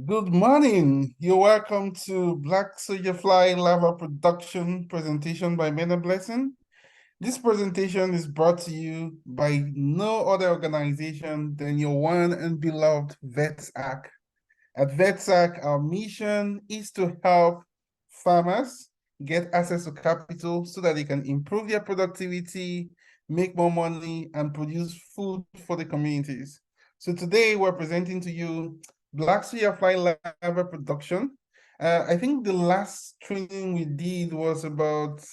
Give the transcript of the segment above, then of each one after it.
Good morning. You're welcome to Black Soldier Fly Larvae production presentation by Mene Blessing. This presentation is brought to you by no other organization than your one and beloved Vetsark. At Vetsark, our mission is to help farmers get access to capital so that they can improve their productivity, make more money, and produce food for the communities. So today we're presenting to you Black Soldier Fly Larvae production. I think the last training we did was about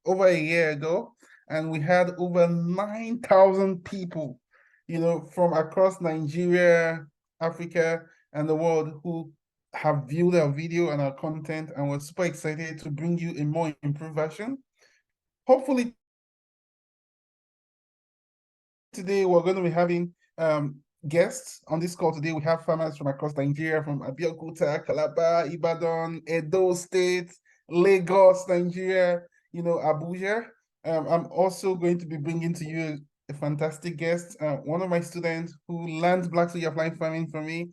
over a year ago, and we had over 9,000 people, from across Nigeria, Africa, and the world who have viewed our video and our content, and we're super excited to bring you a more improved version. Hopefully, today we're going to be having guests on this call. Today we have farmers from across Nigeria, from Abeokuta, Calabar, Ibadan, Edo State, Lagos, Nigeria, Abuja. I'm also going to be bringing to you a fantastic guest, one of my students who learned Black Soldier Fly farming from me,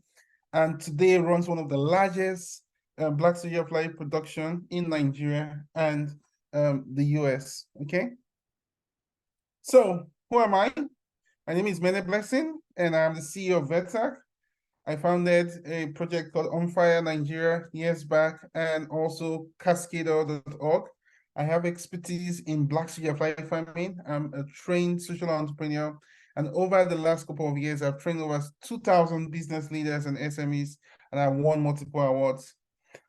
and today runs one of the largest Black Soldier Fly production in Nigeria and the US. Okay, so who am I? My name is Mene Blessing, and I'm the CEO of Vetsark. I founded a project called On Fire Nigeria years back, and also Cascader.org. I have expertise in Black Soldier Fly farming. I'm a trained social entrepreneur, and over the last couple of years, I've trained over 2,000 business leaders and SMEs, and I've won multiple awards.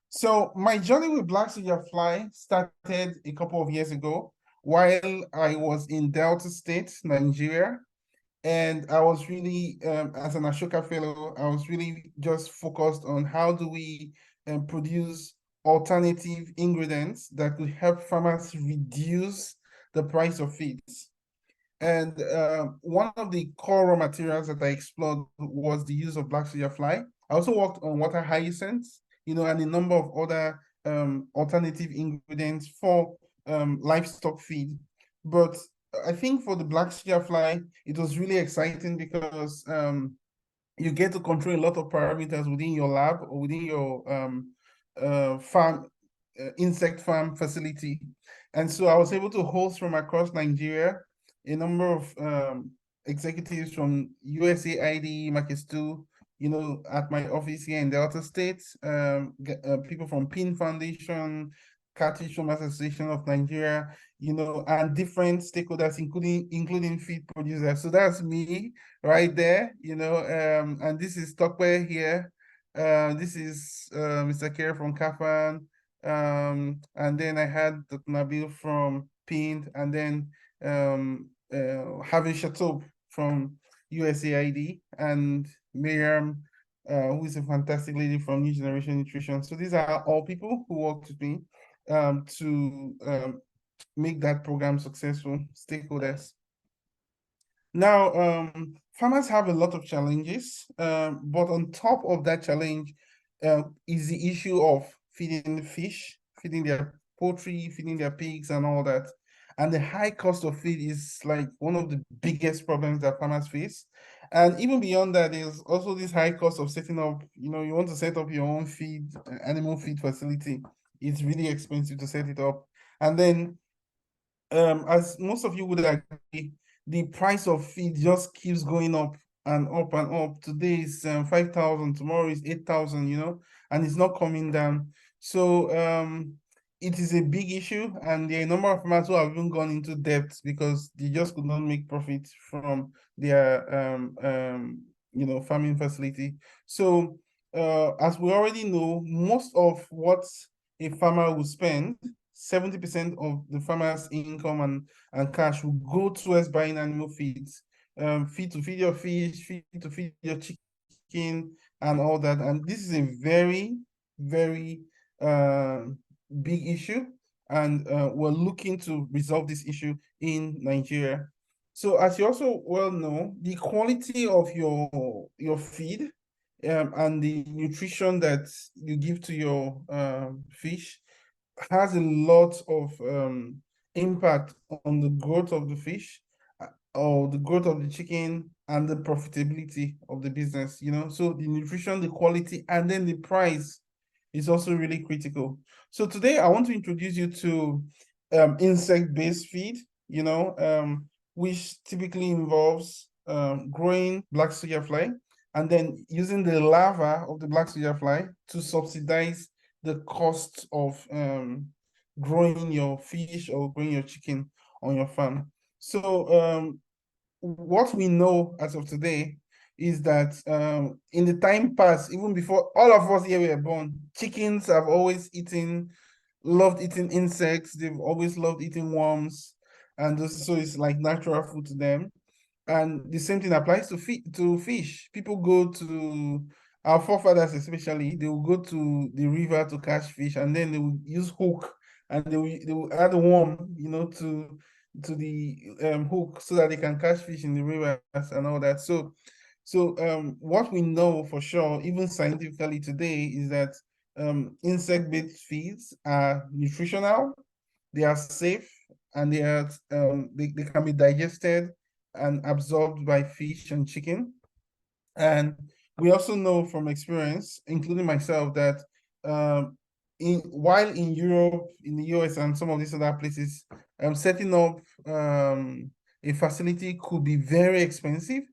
So my journey with Black Soldier Fly started a couple of years ago while I was in Delta State, Nigeria. And I was really, as an Ashoka Fellow, I was really just focused on how do we produce alternative ingredients that could help farmers reduce the price of feeds. And one of the core raw materials that I explored was the use of Black Soldier Fly. I also worked on water hyacinths, and a number of other alternative ingredients for livestock feed. But I think for the Black Soldier Fly, it was really exciting because you get to control a lot of parameters within your lab or within your farm, insect farm facility. And so I was able to host from across Nigeria a number of executives from USAID, Marcus 2, at my office here in Delta State, people from PIN Foundation, Catfish Farmers Association of Nigeria, and different stakeholders, including feed producers. So that's me right there, and this is Tokwe here. This is Mr. Kerr from Kafan. And then I had Dr. Nabil from PIN, and then Harvey Chateau from USAID, and Miriam, who is a fantastic lady from New Generation Nutrition. So these are all people who worked with me to make that program successful, stakeholders. Now, farmers have a lot of challenges, but on top of that challenge is the issue of feeding the fish, feeding their poultry, feeding their pigs and all that. And the high cost of feed is like one of the biggest problems that farmers face. And even beyond that, there's also this high cost of setting up, you want to set up your own feed, animal feed facility. It's really expensive to set it up. And then, as most of you would agree, the price of feed just keeps going up and up and up. Today is 5,000, tomorrow is 8,000, and it's not coming down. So it is a big issue, and there are a number of farmers who have even gone into debt because they just could not make profit from their farming facility. So as we already know, most of what a farmer will spend, 70% of the farmer's income and cash will go towards buying animal feeds, feed to feed your fish, feed to feed your chicken, and all that. And this is a very, very big issue, and we're looking to resolve this issue in Nigeria. So as you also well know, the quality of your feed and the nutrition that you give to your fish has a lot of impact on the growth of the fish, or the growth of the chicken and the profitability of the business, you know. So the nutrition, the quality, and then the price is also really critical. So today I want to introduce you to insect-based feed, you know, which typically involves growing black soldier fly and then using the larva of the black soldier fly to subsidize the cost of growing your fish or growing your chicken on your farm. So what we know as of today is that in the time past, even before all of us here were born, chickens have always loved eating insects. They've always loved eating worms, and so it's like natural food to them. And the same thing applies to fish. People go to our forefathers, especially, they will go to the river to catch fish, and then they will use hook and they will add worm, you know, to the hook so that they can catch fish in the rivers and all that. So what we know for sure, even scientifically today, is that insect-based feeds are nutritional, they are safe, and they can be digested and absorbed by fish and chicken. And we also know from experience, including myself, that while in Europe, in the US, and some of these other places, setting up a facility could be very expensive.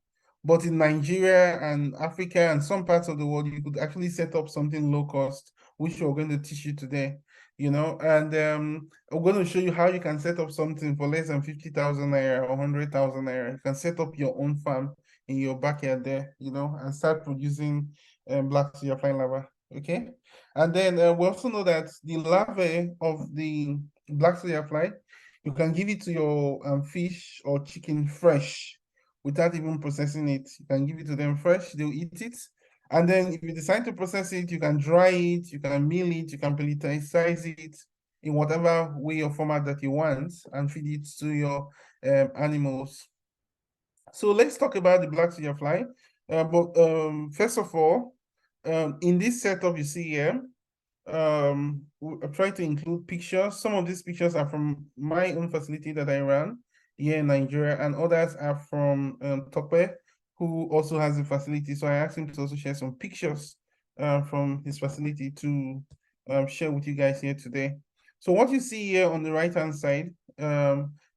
But in Nigeria and Africa and some parts of the world, you could actually set up something low cost, which we're going to teach you today, you know. And I'm going to show you how you can set up something for less than 50,000 naira or 100,000 naira. You can set up your own farm in your backyard there, you know, and start producing black soldier fly larvae. Okay. And then we also know that the larvae of the black soldier fly, you can give it to your fish or chicken fresh without even processing it. You can give it to them fresh, they'll eat it. And then if you decide to process it, you can dry it, you can mill it, you can pelletize it in whatever way or format that you want and feed it to your animals. So let's talk about the black soldier fly. But first of all, in this setup you see here, I try to include pictures. Some of these pictures are from my own facility that I run here in Nigeria, and others are from Tope, who also has a facility. So I asked him to also share some pictures from his facility to share with you guys here today. So what you see here on the right-hand side,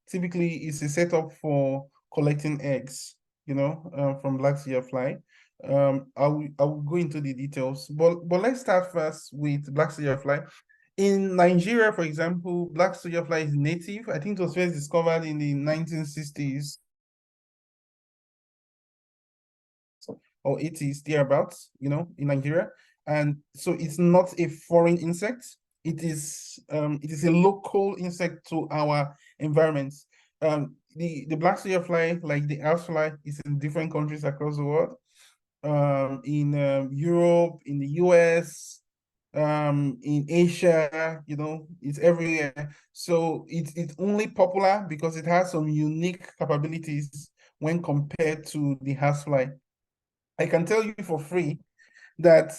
typically is a setup for collecting eggs, you know, from black soldier fly. I will go into the details, but let's start first with black soldier fly. In Nigeria, for example, black soldier fly is native. I think it was first discovered in the 1960s or 80s, thereabouts, you know, in Nigeria. And so it's not a foreign insect. It is a local insect to our environments. The black soldier fly, like the house fly, is in different countries across the world. In Europe, in the US, in Asia, you know, it's everywhere. So it's only popular because it has some unique capabilities when compared to the housefly. I can tell you for free that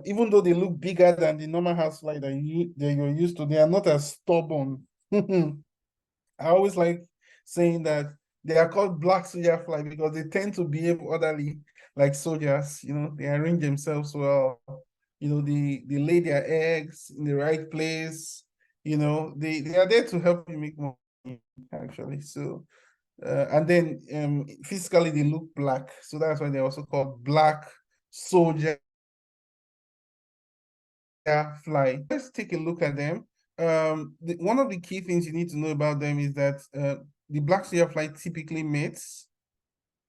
even though they look bigger than the normal housefly that you're used to, they are not as stubborn. I always like saying that they are called black soldier fly because they tend to behave orderly like soldiers. You know, they arrange themselves well. You know, they lay their eggs in the right place. You know, they are there to help you make money, actually. So and then physically they look black. So that's why they're also called black soldier fly. Let's take a look at them. One of the key things you need to know about them is that the black soldier fly typically mates.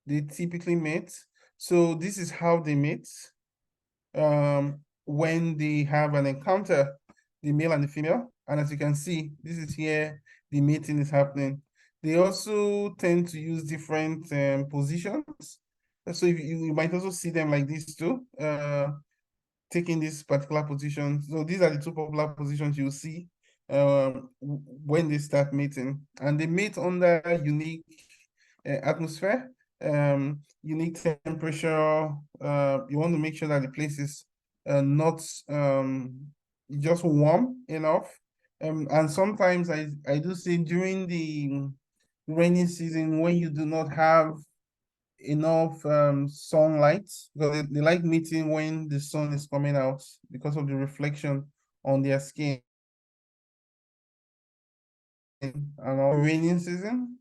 They typically mate. So this is how they mate. When they have an encounter, the male and the female. And as you can see, this is here, the mating is happening. They also tend to use different positions. So you might also see them like this too, taking this particular position. So these are the two popular positions you'll see when they start mating. And they mate under unique atmosphere, unique temperature. You want to make sure that the place is not just warm enough. And sometimes I do see during rainy season when you do not have enough sunlight, because they like meeting when the sun is coming out because of the reflection on their skin. And on raining season,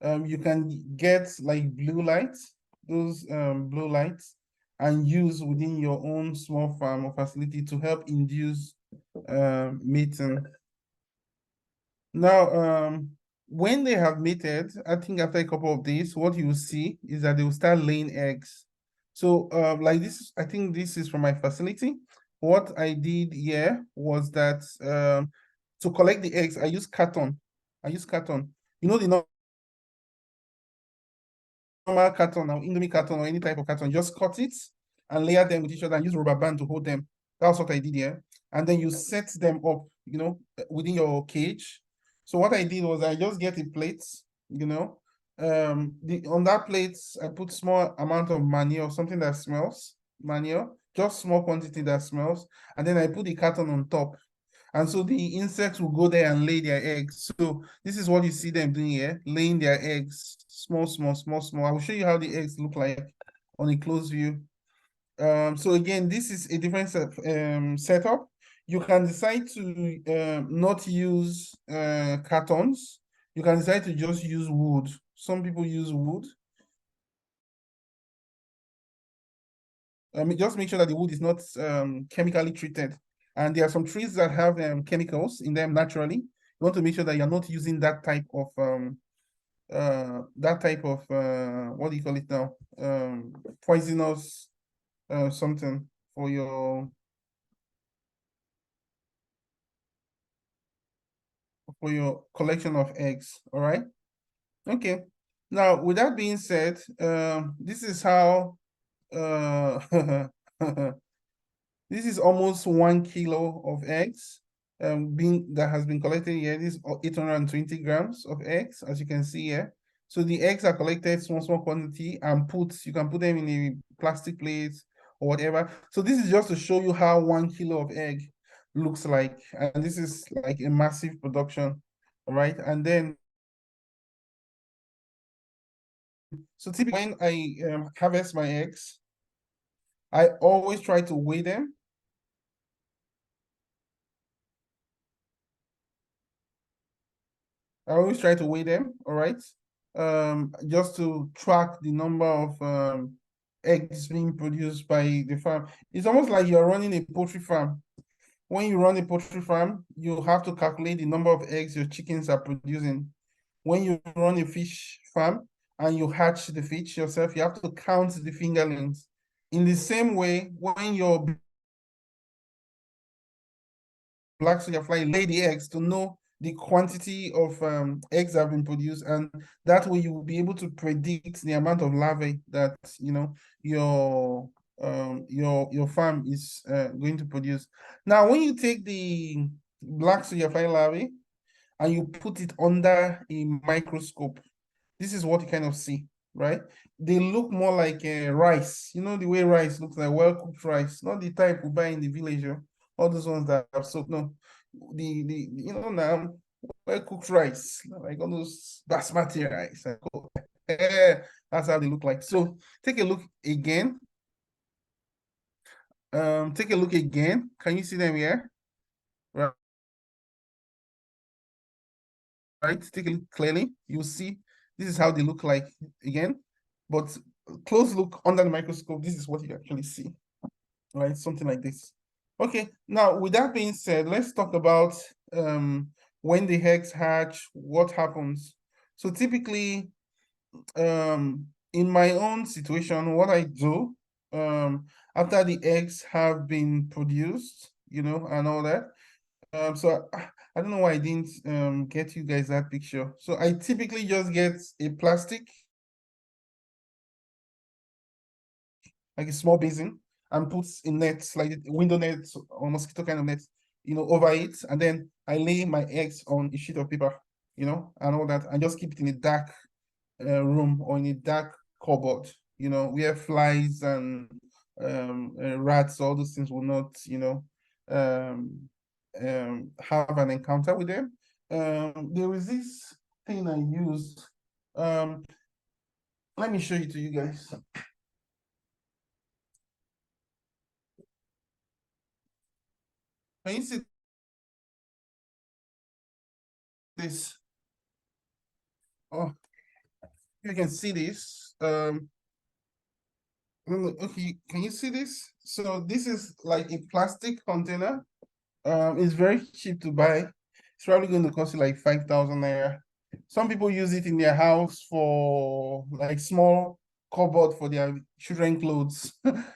you can get like blue lights, those blue lights, and use within your own small farm or facility to help induce mating. Now, when they have mated, I think after a couple of days, what you will see is that they will start laying eggs. So, like this, I think this is from my facility. What I did here was that to collect the eggs, I use carton. I use carton. You know the normal carton or Indomie carton or any type of carton, just cut it and layer them with each other and use rubber band to hold them. That's what I did here. And then you set them up, within your cage. So what I did was I just get a plate, on that plate, I put small amount of manure, something that smells, manure, just small quantity that smells. And then I put the carton on top. And so the insects will go there and lay their eggs. So this is what you see them doing here, laying their eggs, small, small, small, small. I will show you how the eggs look like on a close view. So again, this is a different setup. You can decide to not use cartons. You can decide to just use wood. Some people use wood. Just make sure that the wood is not chemically treated. And there are some trees that have chemicals in them naturally. You want to make sure that you're not using that type of what do you call it now? Poisonous something for your collection of eggs. All right. Okay. Now, with that being said, this is how this is almost 1 kilo of eggs that has been collected here. This is 820 grams of eggs, as you can see here. So the eggs are collected small quantity and you can put them in a plastic plate or whatever. So this is just to show you how 1 kilo of egg looks like. And this is like a massive production, all right? And then, so typically when I harvest my eggs, I always try to weigh them. I always try to weigh them, all right? Just to track the number of eggs being produced by the farm. It's almost like you're running a poultry farm. When you run a poultry farm, you have to calculate the number of eggs your chickens are producing. When you run a fish farm and you hatch the fish yourself, you have to count the fingerlings. In the same way, when your Black Soldier Fly lay the eggs to know the quantity of eggs that have been produced, and that way you will be able to predict the amount of larvae that your farm is going to produce. Now, when you take the Black Soldier Fly larvae and you put it under a microscope, this is what you kind of see, right? They look more like rice. You know the way rice looks like, well-cooked rice, not the type we buy in the village, all those ones that have soaked. No, now well-cooked rice, like all those basmati rice. That's how they look like. So take a look again. Take a look again. Can you see them here? Right. Right. Take a look clearly. You'll see this is how they look like again. But close look under the microscope, this is what you actually see. Right, something like this. Okay, now with that being said, let's talk about when the eggs hatch, what happens. So typically, in my own situation, what I do after the eggs have been produced, and all that. So I don't know why I didn't get you guys that picture. So I typically just get a plastic, like a small basin, and put a net, like a window net or mosquito kind of net, over it. And then I lay my eggs on a sheet of paper, and all that, and just keep it in a dark room or in a dark cupboard, where flies and rats, all those things will not, have an encounter with them. There is this thing I use Let me show it to you guys. Can you see this? Oh, you can see this. Okay, can you see this? So this is like a plastic container. It's very cheap to buy. It's probably going to cost you like 5,000 naira. Some people use it in their house for like small cupboard for their children clothes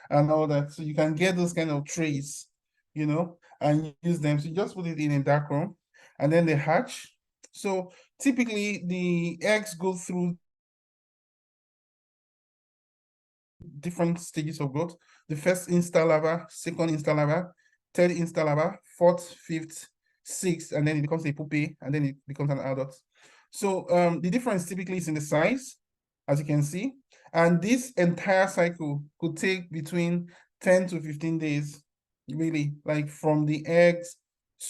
and all that. So you can get those kind of trays, and use them. So you just put it in a dark room and then they hatch. So typically the eggs go through different stages of growth. The first instar larva, second instar larva, third instar larva, fourth, fifth, sixth, and then it becomes a pupae, and then it becomes an adult. So the difference typically is in the size, as you can see. And this entire cycle could take between 10 to 15 days, really, like from the eggs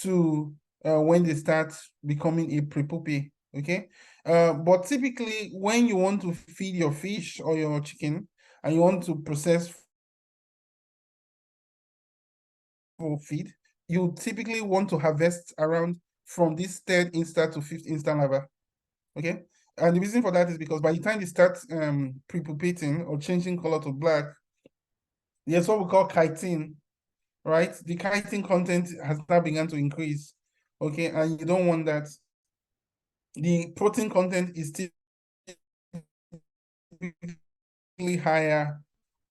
to when they start becoming a pre-pupae, okay? But typically, when you want to feed your fish or your chicken, and you want to process for feed, you typically want to harvest around from this third instar to fifth instar larva. Okay. And the reason for that is because by the time they start pre-pupating or changing color to black, there's what we call chitin, right? The chitin content has now begun to increase. Okay, and you don't want that. The protein content is still higher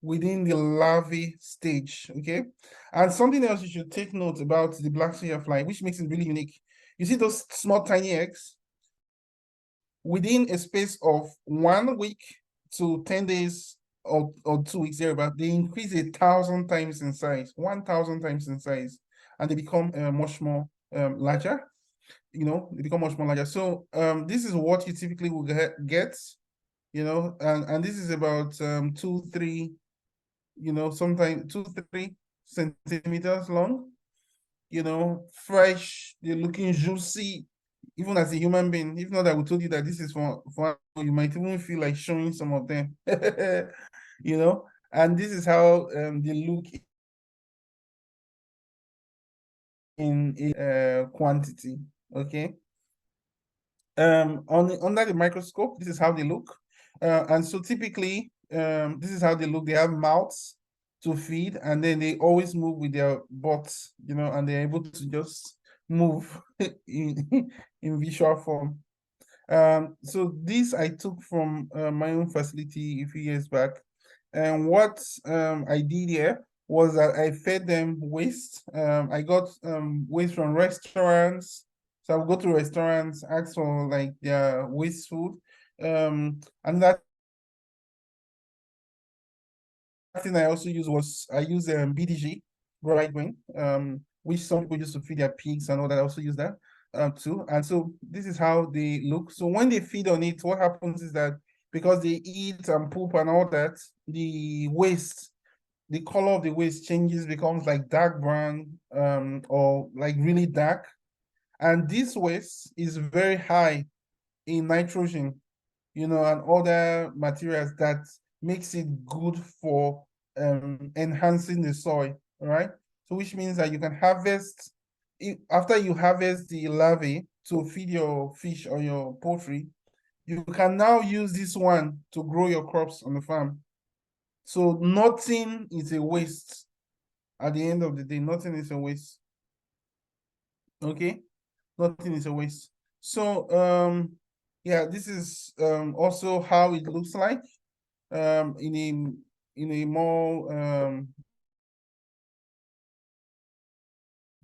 within the larvae stage, okay? And something else you should take note about the black soldier fly, which makes it really unique. You see those small tiny eggs? Within a space of 1 week to 10 days or 2 weeks thereabout, they increase 1,000 times in size, 1,000 times in size, and they become much more larger. They become much more larger. So this is what you typically will get, and this is about 2, 3, sometimes 2, 3 centimeters long, fresh, they're looking juicy, even as a human being. If not, I would told you that this is for you might even feel like showing some of them, and this is how they look in a quantity, okay? Under the microscope, this is how they look. And so typically, this is how they look. They have mouths to feed, and then they always move with their butts, and they're able to just move in visual form. So this I took from my own facility a few years back. And what I did here was that I fed them waste. I got waste from restaurants. So I would go to restaurants, ask for like their waste food. And that thing I also use was I use BDG, right wing, which some people use to feed their pigs and all that. I also use that too. And so this is how they look. So when they feed on it, what happens is that because they eat and poop and all that, the waste, the color of the waste changes, becomes like dark brown or like really dark. And this waste is very high in nitrogen, and other materials that makes it good for enhancing the soil, right? So which means that you can harvest, after you harvest the larvae to feed your fish or your poultry, you can now use this one to grow your crops on the farm. So nothing is a waste. At the end of the day, nothing is a waste. Okay? Nothing is a waste. So yeah, this is also how it looks like in a more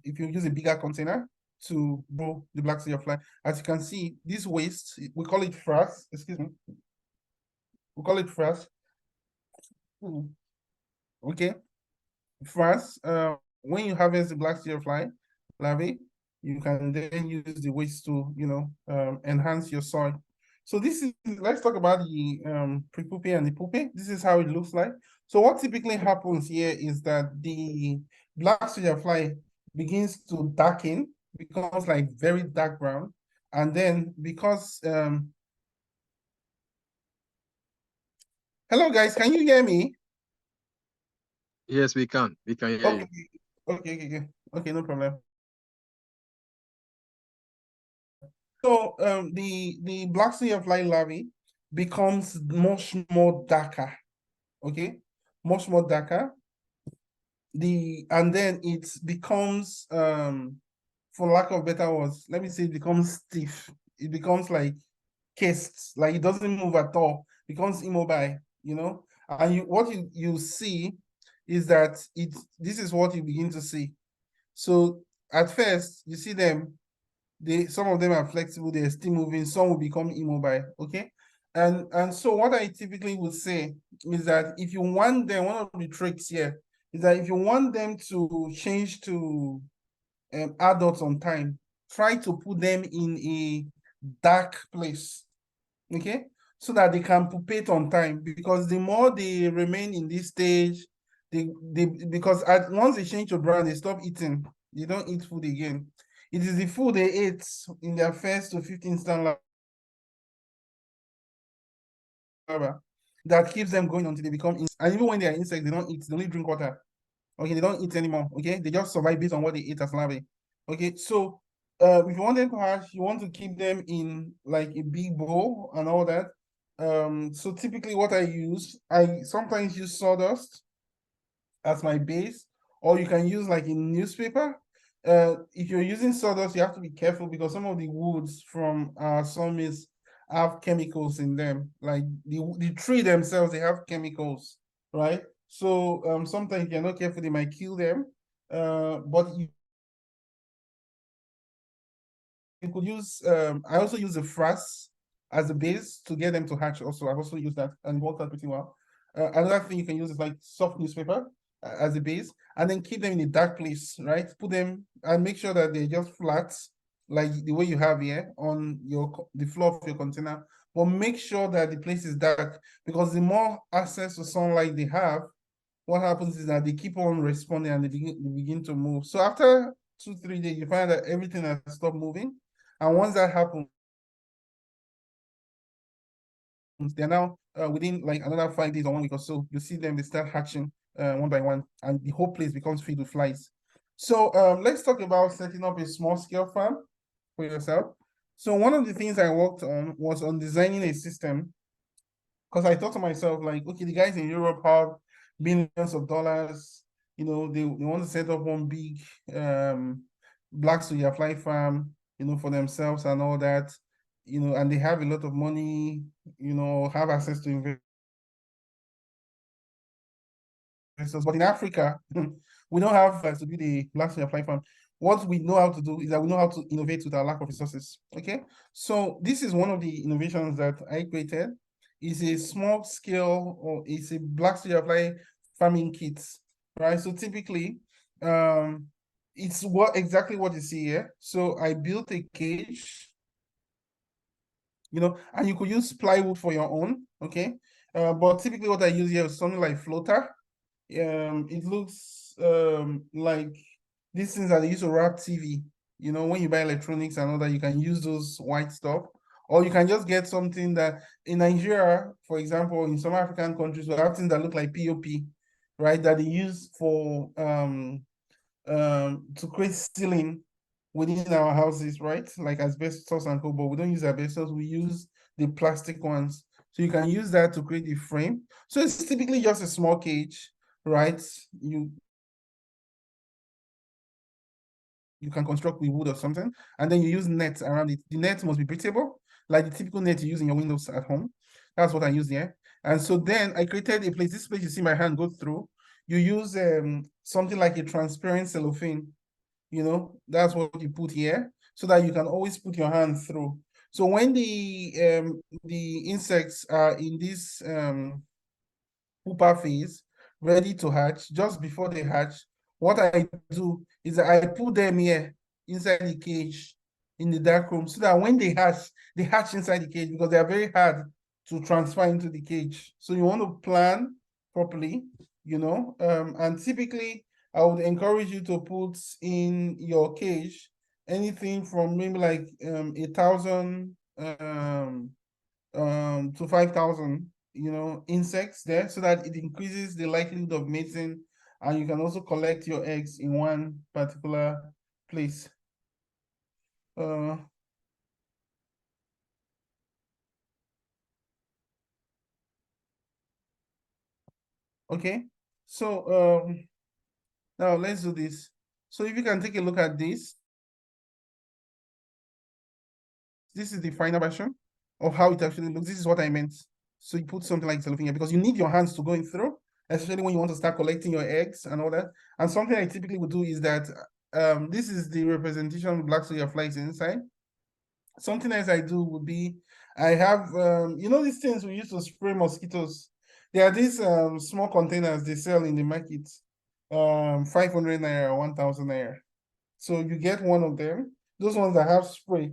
if you use a bigger container to grow the black soldier fly. As you can see, this waste, we call it frass, excuse me. We call it frass. Okay. Frass, when you harvest the black soldier fly larvae, you can then use the waste to, enhance your soil. So let's talk about the pre-pupae and the pupae. This is how it looks like. So what typically happens here is that the black soldier fly begins to darken, becomes like very dark brown. And then because Hello, guys. Can you hear me? Yes, we can. We can hear Okay. you. Okay, no problem. So the Black Soldier Fly Larvae becomes much more darker. Okay, much more darker. And then it becomes for lack of better words, let me say it becomes stiff. It becomes like cased, like it doesn't move at all, becomes immobile, you know. And what you see is that this is what you begin to see. So at first you see them, some of them are flexible, they're still moving, some will become immobile. Okay. And so what I typically would say is that if you want them, one of the tricks here is that if you want them to change to adults on time, try to put them in a dark place, okay, so that they can pupate on time. Because the more they remain in this stage, because once they change to brown, they stop eating. They don't eat food again. It is the food they ate in their first to 15th stand larva that keeps them going until they become and even when they are insects, they don't eat, they only drink water. Okay, they don't eat anymore. Okay, they just survive based on what they eat as larvae. Okay, so if you want them to hatch, you want to keep them in like a big bowl and all that. So typically what I sometimes use sawdust as my base, or you can use like a newspaper. If you're using sawdust, you have to be careful because some of the woods from sawmills have chemicals in them. Like the tree themselves, they have chemicals, right? So sometimes if you're not careful, they might kill them. But you could use I also use a frass as a base to get them to hatch. Also, I've also used that and it worked out pretty well. Another thing you can use is like soft newspaper as a base, and then keep them in a dark place, right? Put them and make sure that they're just flat, like the way you have here on the floor of your container. But make sure that the place is dark, because the more access to sunlight they have, what happens is that they keep on responding and they begin to move. So after 2 3 days, you find that everything has stopped moving. And once that happens, they're now within like another 5 days or 1 week or so, you see them, they start hatching one by one, and the whole place becomes filled with flies. So let's talk about setting up a small scale farm for yourself. So one of the things I worked on was on designing a system, because I thought to myself, like, okay, the guys in Europe have millions of dollars, they want to set up one big Black Soldier Fly farm, for themselves and all that, and they have a lot of money, have access to investors. But in Africa, we don't have to do the Black Soldier Fly farm. What we know how to do is that we know how to innovate with our lack of resources. Okay, so this is one of the innovations that I created. It's a small scale, or it's a Black Soldier Fly farming kit, right? So typically, it's exactly what you see here. So I built a cage, and you could use plywood for your own. Okay, but typically what I use here is something like floater. It looks like these things that they use to wrap TV. When you buy electronics and all that, you can use those white stuff, or you can just get something that in Nigeria, for example, in some African countries, we have things that look like POP, right? That they use for to create ceiling within our houses, right? Like asbestos and co, but we don't use asbestos, we use the plastic ones. So you can use that to create the frame. So it's typically just a small cage, right? You can construct with wood or something, and then you use nets around it. The net must be breathable, like the typical net you use in your windows at home. That's what I use here. And so then I created a place. This place you see my hand go through. You use something like a transparent cellophane. That's what you put here, so that you can always put your hand through. So when the insects are in this pupa phase, ready to hatch, just before they hatch, what I do is I put them here inside the cage in the dark room, so that when they hatch inside the cage, because they are very hard to transfer into the cage. So you want to plan properly, and typically I would encourage you to put in your cage anything from maybe like 1,000 to 5,000 insects there, so that it increases the likelihood of mating, and you can also collect your eggs in one particular place. Okay, so now let's do this. So if you can take a look at this, this is the final version of how it actually looks. This is what I meant. So you put something like cellophane here because you need your hands to go in through, especially when you want to start collecting your eggs and all that. And something I typically would do is that this is the representation of Black Soldier Flies inside. Something else I do would be, I have, these things we use to spray mosquitoes. There are these small containers they sell in the market, 500 naira, 1,000 naira. So you get one of them, those ones that have spray.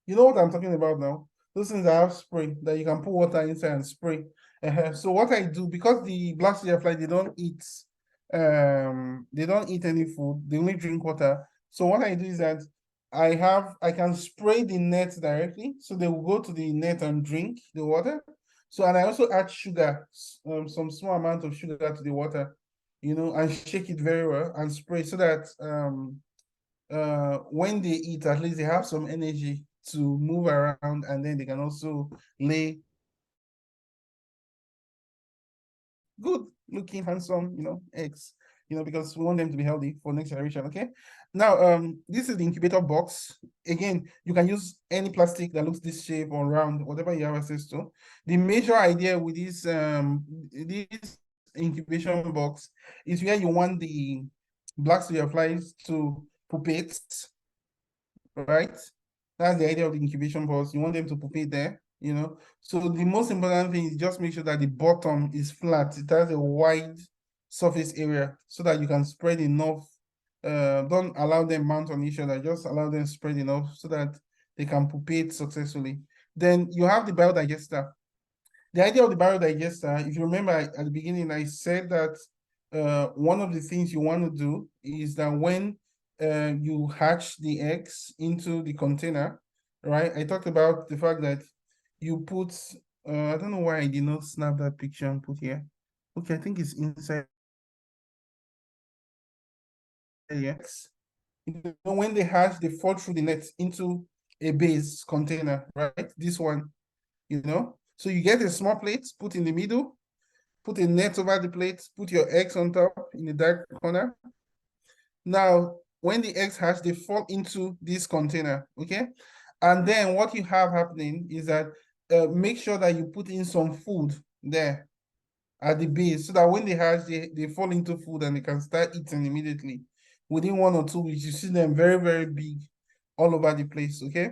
You know what I'm talking about now? Those things that have spray that you can put water inside and spray. So what I do, because the black soldier fly, they don't eat any food, they only drink water. So what I do is that I can spray the net directly, so they will go to the net and drink the water. So, and I also add sugar, some small amount of sugar to the water, and shake it very well and spray, so that when they eat, at least they have some energy to move around, and then they can also lay good looking, handsome, eggs, because we want them to be healthy for next generation. Okay. Now, this is the incubator box. Again, you can use any plastic that looks this shape or round, whatever you have access to. The major idea with this incubation box is where you want the black soldier flies to pupate, right? That's the idea of the incubation box. You want them to pupate there, So the most important thing is just make sure that the bottom is flat. It has a wide surface area so that you can spread enough. Don't allow them mount on each other. Just allow them spread enough so that they can pupate successfully. Then you have the biodigester. The idea of the biodigester, if you remember at the beginning, I said that one of the things you want to do is that when you hatch the eggs into the container, right? I talked about the fact that you put, I don't know why I did not snap that picture and put here. Okay, I think it's inside. Yes. When they hatch, they fall through the net into a base container, right? This one, So you get a small plate, put in the middle, put a net over the plate, put your eggs on top in the dark corner. Now, when the eggs hatch, they fall into this container, okay? And then what you have happening is that make sure that you put in some food there at the base, so that when they hatch, they fall into food and they can start eating immediately. Within 1 or 2 weeks, you see them very, very big all over the place, okay?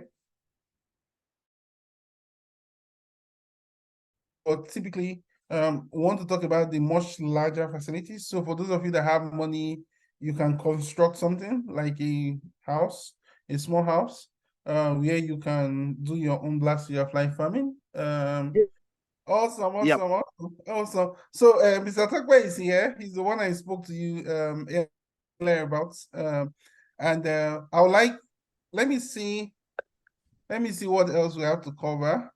But typically, we want to talk about the much larger facilities. So for those of you that have money, you can construct something like a house, a small house, where you can do your own black soldier fly farming. Awesome, Yep. awesome, awesome, awesome. So Mr. Takwe is here. He's the one I spoke to you earlier about. And I would like, let me see what else we have to cover.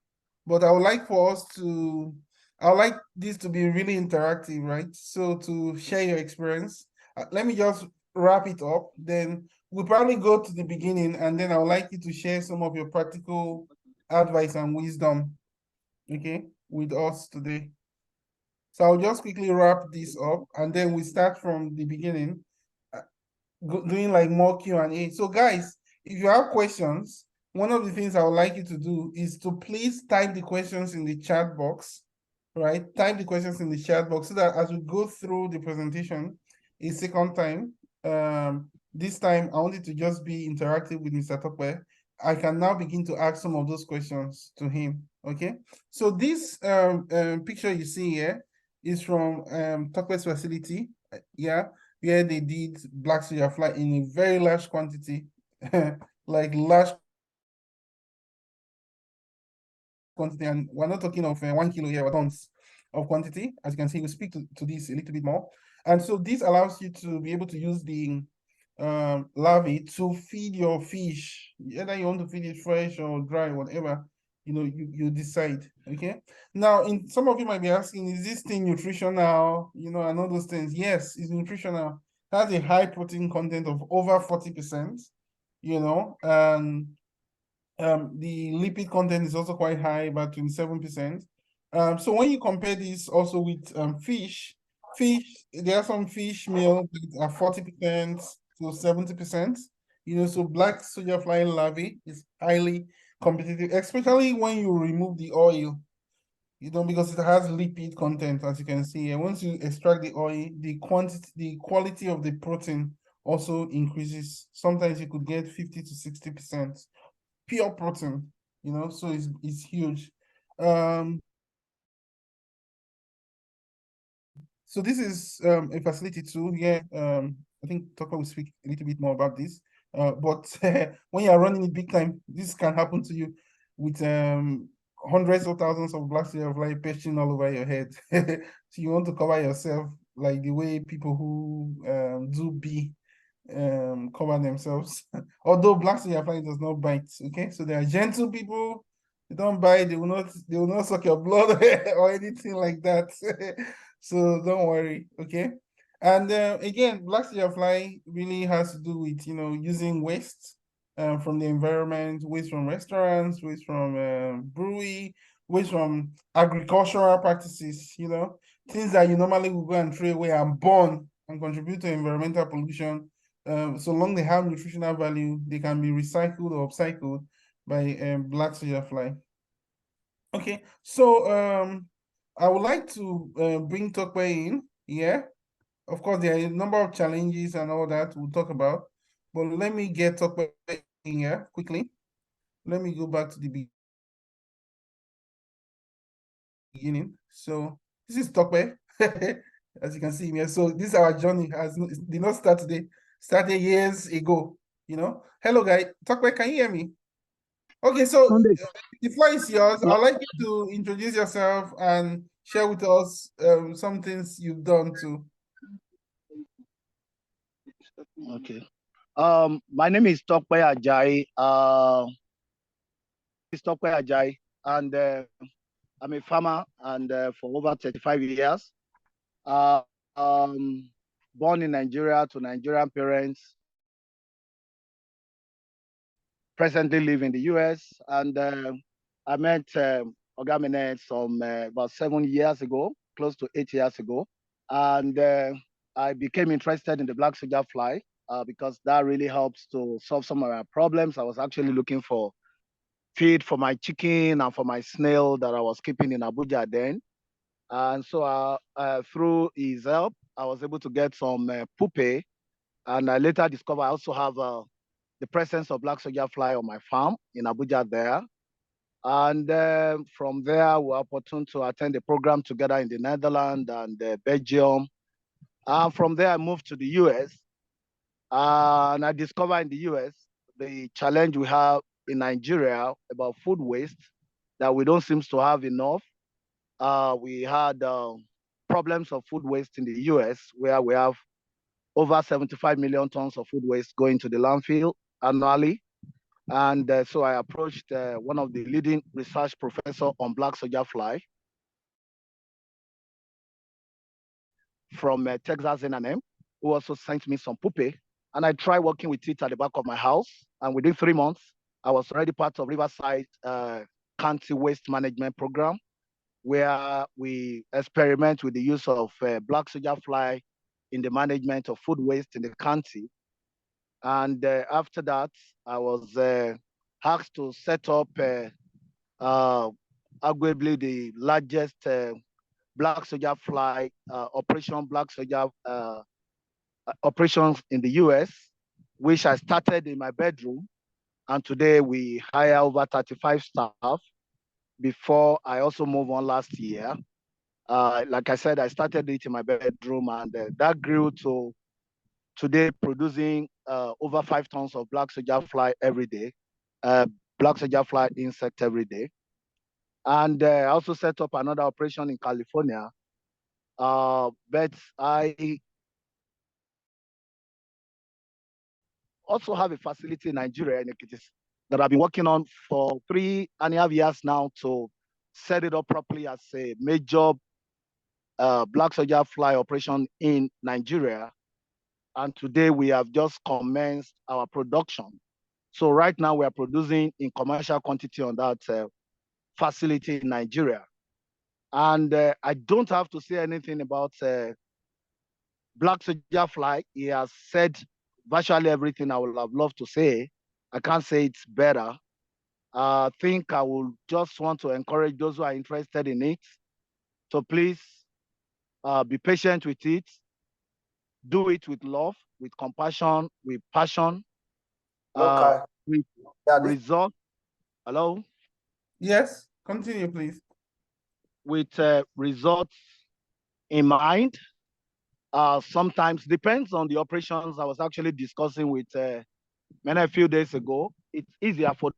But I would like for us to, I would like this to be really interactive, right? So to share your experience. Let me just wrap it up. Then we'll probably go to the beginning, and then I would like you to share some of your practical advice and wisdom, okay, with us today. So I'll just quickly wrap this up, and then we start from the beginning, doing like more Q&A. So guys, if you have questions, one of the things I would like you to do is to please type the questions in the chat box, right? Type the questions in the chat box so that as we go through the presentation a second time, this time I want it to just be interactive with Mr. Tokwe. I can now begin to ask some of those questions to him, okay? So this picture you see here is from Tokwe's facility, yeah, where they did black soldier fly in a very large quantity, like large quantity, and we're not talking of 1 kilo here, but tons of quantity. As you can see, we'll speak to this a little bit more. And so this allows you to be able to use the larvae to feed your fish, either you want to feed it fresh or dry, whatever. you decide. Okay. Now, in some of you might be asking, is this thing nutritional? And all those things. Yes, it's nutritional. It has a high protein content of over 40%, and the lipid content is also quite high, about 27%. So when you compare this also with fish, there are some fish meal that are 40% to 70%. So black soldier fly larvae is highly competitive, especially when you remove the oil, because it has lipid content, as you can see. And once you extract the oil, the quality of the protein also increases. Sometimes you could get 50 to 60% pure protein, so it's huge. So this is a facility too. Yeah, I think Tucker will speak a little bit more about this. But when you're running it big time, this can happen to you with hundreds of thousands of black soldier fly perching all over your head. So you want to cover yourself like the way people who do bee cover themselves. Although black soldier fly does not bite. Okay, so they are gentle people. They don't bite. They will not suck your blood or anything like that. So don't worry. Okay. And again, black soldier fly really has to do with using waste from the environment, waste from restaurants, waste from brewery, waste from agricultural practices. Things that you normally would go and throw away and burn and contribute to environmental pollution. So long they have nutritional value, they can be recycled or upcycled by black soldier fly. Okay, so I would like to bring Tokwe in. Yeah, of course, there are a number of challenges and all that we'll talk about, but let me get Tokwe in here quickly. Let me go back to the beginning. So this is Tokwe, as you can see here. So this is our journey. Did not start today. Started years ago. Hello, guys. Tokwe, can you hear me? Okay, so the floor is yours. I'd like you to introduce yourself and share with us some things you've done too. Okay. My name is Tokwe Ajayi. And I'm a farmer, and for over 35 years. Born in Nigeria to Nigerian parents. Presently live in the US, and I met Oga Mene some about 7 years ago, close to 8 years ago, and I became interested in the black soldier fly because that really helps to solve some of our problems. I was actually looking for feed for my chicken and for my snail that I was keeping in Abuja then, and so through his help, I was able to get some pupae, and I later discovered I also have the presence of black soldier fly on my farm in Abuja there. And from there, we were opportune to attend a program together in the Netherlands and Belgium. And from there, I moved to the US. And I discovered in the US the challenge we have in Nigeria about food waste, that we don't seem to have enough. We had problems of food waste in the US, where we have over 75 million tons of food waste going to the landfill annually. And so I approached one of the leading research professors on black soldier fly from Texas A&M, who also sent me some pupae. And I tried working with it at the back of my house. And within 3 months, I was already part of Riverside County Waste Management Program, where we experiment with the use of black soldier fly in the management of food waste in the county. And after that, I was asked to set up arguably the largest black soldier fly black soldier operations in the US, which I started in my bedroom. And today we hire over 35 staff before I also moved on last year. Like I said, I started it in my bedroom, and that grew to today producing over 5 tons of black soldier fly every day, black soldier fly insect every day. And I also set up another operation in California. But I also have a facility in Nigeria, in Ekiti, that I've been working on for 3.5 years now to set it up properly as a major Black Soldier Fly operation in Nigeria. And today we have just commenced our production. So right now we are producing in commercial quantity on that facility in Nigeria. And I don't have to say anything about Black Soldier Fly. He has said virtually everything I would have loved to say. I can't say it's better. I think I will just want to encourage those who are interested in it to please be patient with it. Do it with love, with compassion, with passion, with result. Hello? Yes, continue, please. With results in mind. Sometimes depends on the operations. I was actually discussing with Mene a few days ago. It's easier for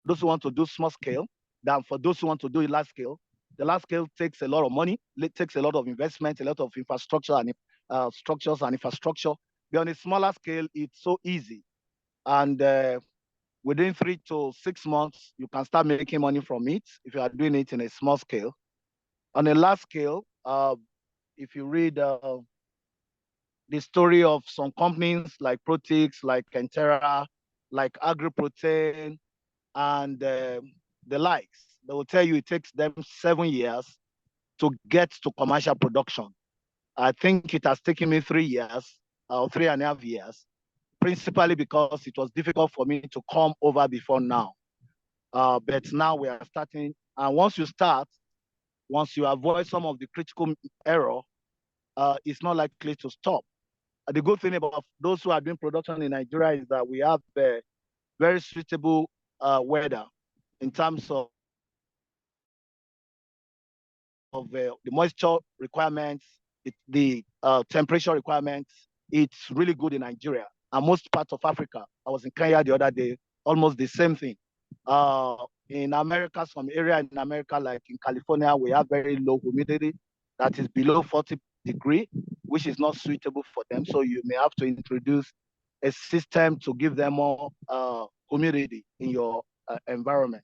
those who want to do small scale than for those who want to do it large scale. The large scale takes a lot of money, it takes a lot of investment, a lot of infrastructure and structures and infrastructure. But on a smaller scale, it's so easy. And within 3 to 6 months, you can start making money from it if you are doing it in a small scale. On a large scale, if you read the story of some companies like Protix, like Kentera, like AgriProtein, and the likes, they will tell you it takes them 7 years to get to commercial production. I think it has taken me 3 years or 3.5 years, principally because it was difficult for me to come over before now. But now we are starting, and once you start, once you avoid some of the critical error, it's not likely to stop. The good thing about those who are doing production in Nigeria is that we have very suitable weather in terms of the moisture requirements, the temperature requirements. It's really good in Nigeria and most parts of Africa. I was in Kenya the other day, almost the same thing. In America, some area in America, like in California, we have very low humidity that is below 40 degrees, which is not suitable for them. So you may have to introduce a system to give them more humidity in your environment.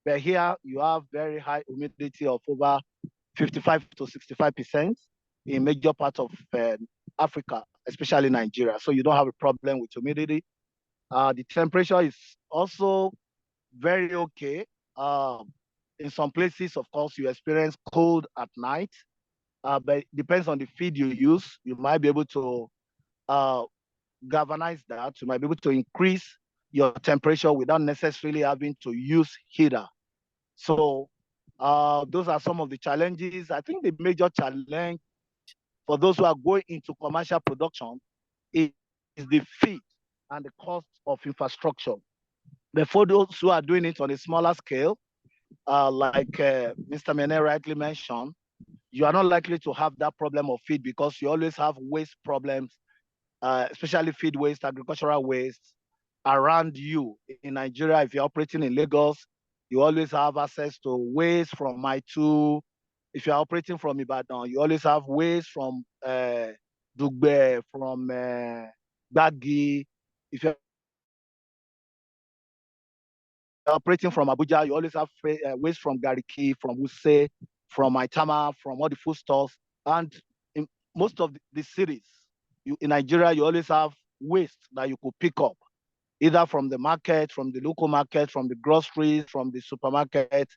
But here you have very high humidity of over 55 to 65% in major parts of Africa, especially Nigeria. So you don't have a problem with humidity. The temperature is also very okay. In some places, of course, you experience cold at night, but it depends on the feed you use. You might be able to galvanize that. You might be able to increase your temperature without necessarily having to use heater. So those are some of the challenges. I think the major challenge for those who are going into commercial production is the feed and the cost of infrastructure. But for those who are doing it on a smaller scale, like Mr. Mene rightly mentioned, you are not likely to have that problem of feed because you always have waste problems, especially feed waste, agricultural waste around you. In Nigeria, if you're operating in Lagos, you always have access to waste from my two. If you're operating from Ibadan, you always have waste from Dugbe, from Gbagi. If you're operating from Abuja, you always have waste from Gariki, from Wuse, from Maitama, from all the food stores. And in most of the cities in Nigeria, you always have waste that you could pick up, either from the market, from the local market, from the groceries, from the supermarket.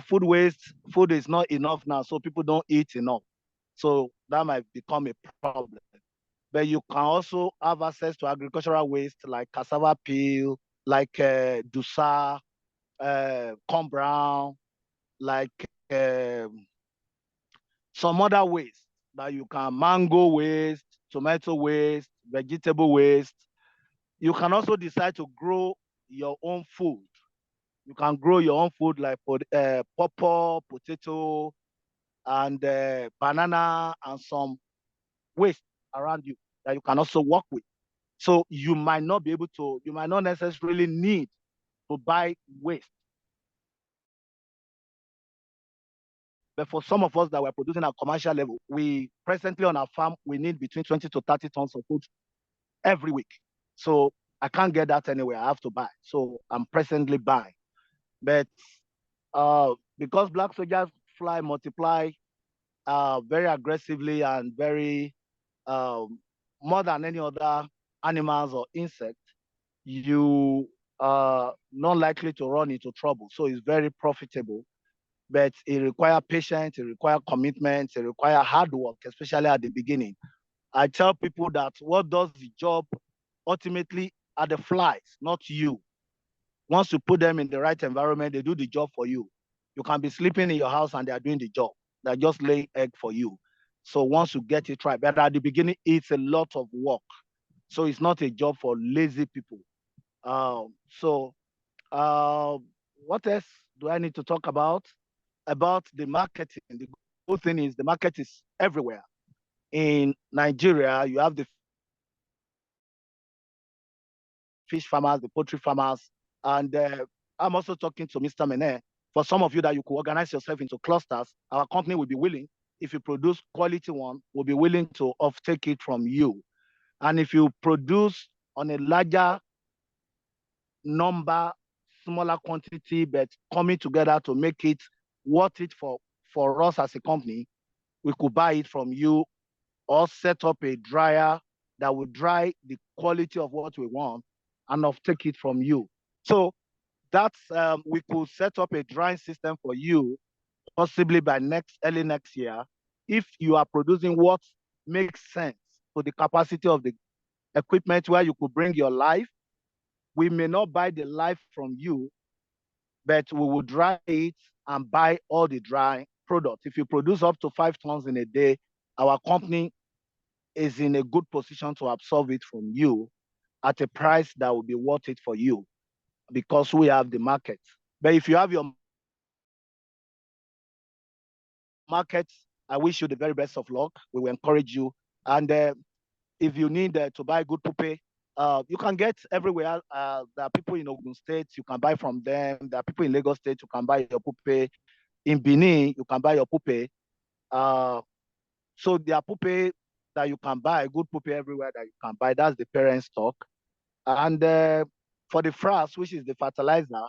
Food waste, food is not enough now, so people don't eat enough. So that might become a problem. But you can also have access to agricultural waste like cassava peel, like dusa, corn brown, like some other waste that you can, mango waste, tomato waste, vegetable waste. You can also decide to grow your own food. You can grow your own food like pawpaw, potato, and banana, and some waste around you that you can also work with. So you might not be able to, you might not necessarily need to buy waste. But for some of us that were producing at commercial level, we presently on our farm, we need between 20 to 30 tons of food every week. So I can't get that anywhere. I have to buy. So I'm presently buying. But because Black Soldier Fly multiply very aggressively and very more than any other animals or insects, you are not likely to run into trouble. So it's very profitable, but it requires patience, it requires commitment, it requires hard work, especially at the beginning. I tell people that what does the job ultimately are the flies, not you. Once you put them in the right environment, they do the job for you. You can be sleeping in your house and they are doing the job. They're just laying egg for you. So once you get it right, but at the beginning, it's a lot of work. So it's not a job for lazy people. So what else do I need to talk about? About the marketing. The good thing is the market is everywhere. In Nigeria, you have the fish farmers, the poultry farmers, and I'm also talking to Mr. Mene. For some of you that you could organize yourself into clusters, our company will be willing, if you produce quality one, we'll be willing to off-take it from you. And if you produce on a larger number, smaller quantity, but coming together to make it worth it for us as a company, we could buy it from you or set up a dryer that will dry the quality of what we want and off take it from you. So that's we could set up a drying system for you possibly by early next year if you are producing what makes sense to the capacity of the equipment where you could bring your life. We may not buy the life from you, but we will dry it and buy all the dry products. If you produce up to 5 tons in a day, our company is in a good position to absorb it from you at a price that will be worth it for you because we have the market. But if you have your market, I wish you the very best of luck. We will encourage you. And if you need to buy good pupae, you can get everywhere. There are people in Ogun State, you can buy from them. There are people in Lagos State, you can buy your pupae. In Benin, you can buy your pupae. So there are pupae that you can buy, good pupae everywhere that you can buy. That's the parent stock. And for the frass, which is the fertilizer,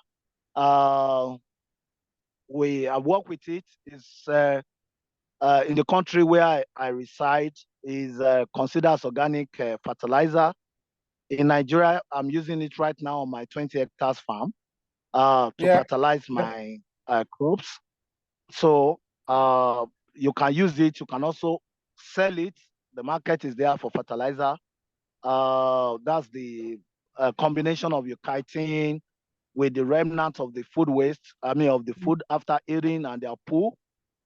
we work with it. It's in the country where I reside is considered as organic fertilizer. In Nigeria, I'm using it right now on my 20 hectares farm to fertilize my crops. So you can use it. You can also sell it. The market is there for fertilizer. That's the combination of your chitin with the remnant of the food waste, of the food after eating and their poo,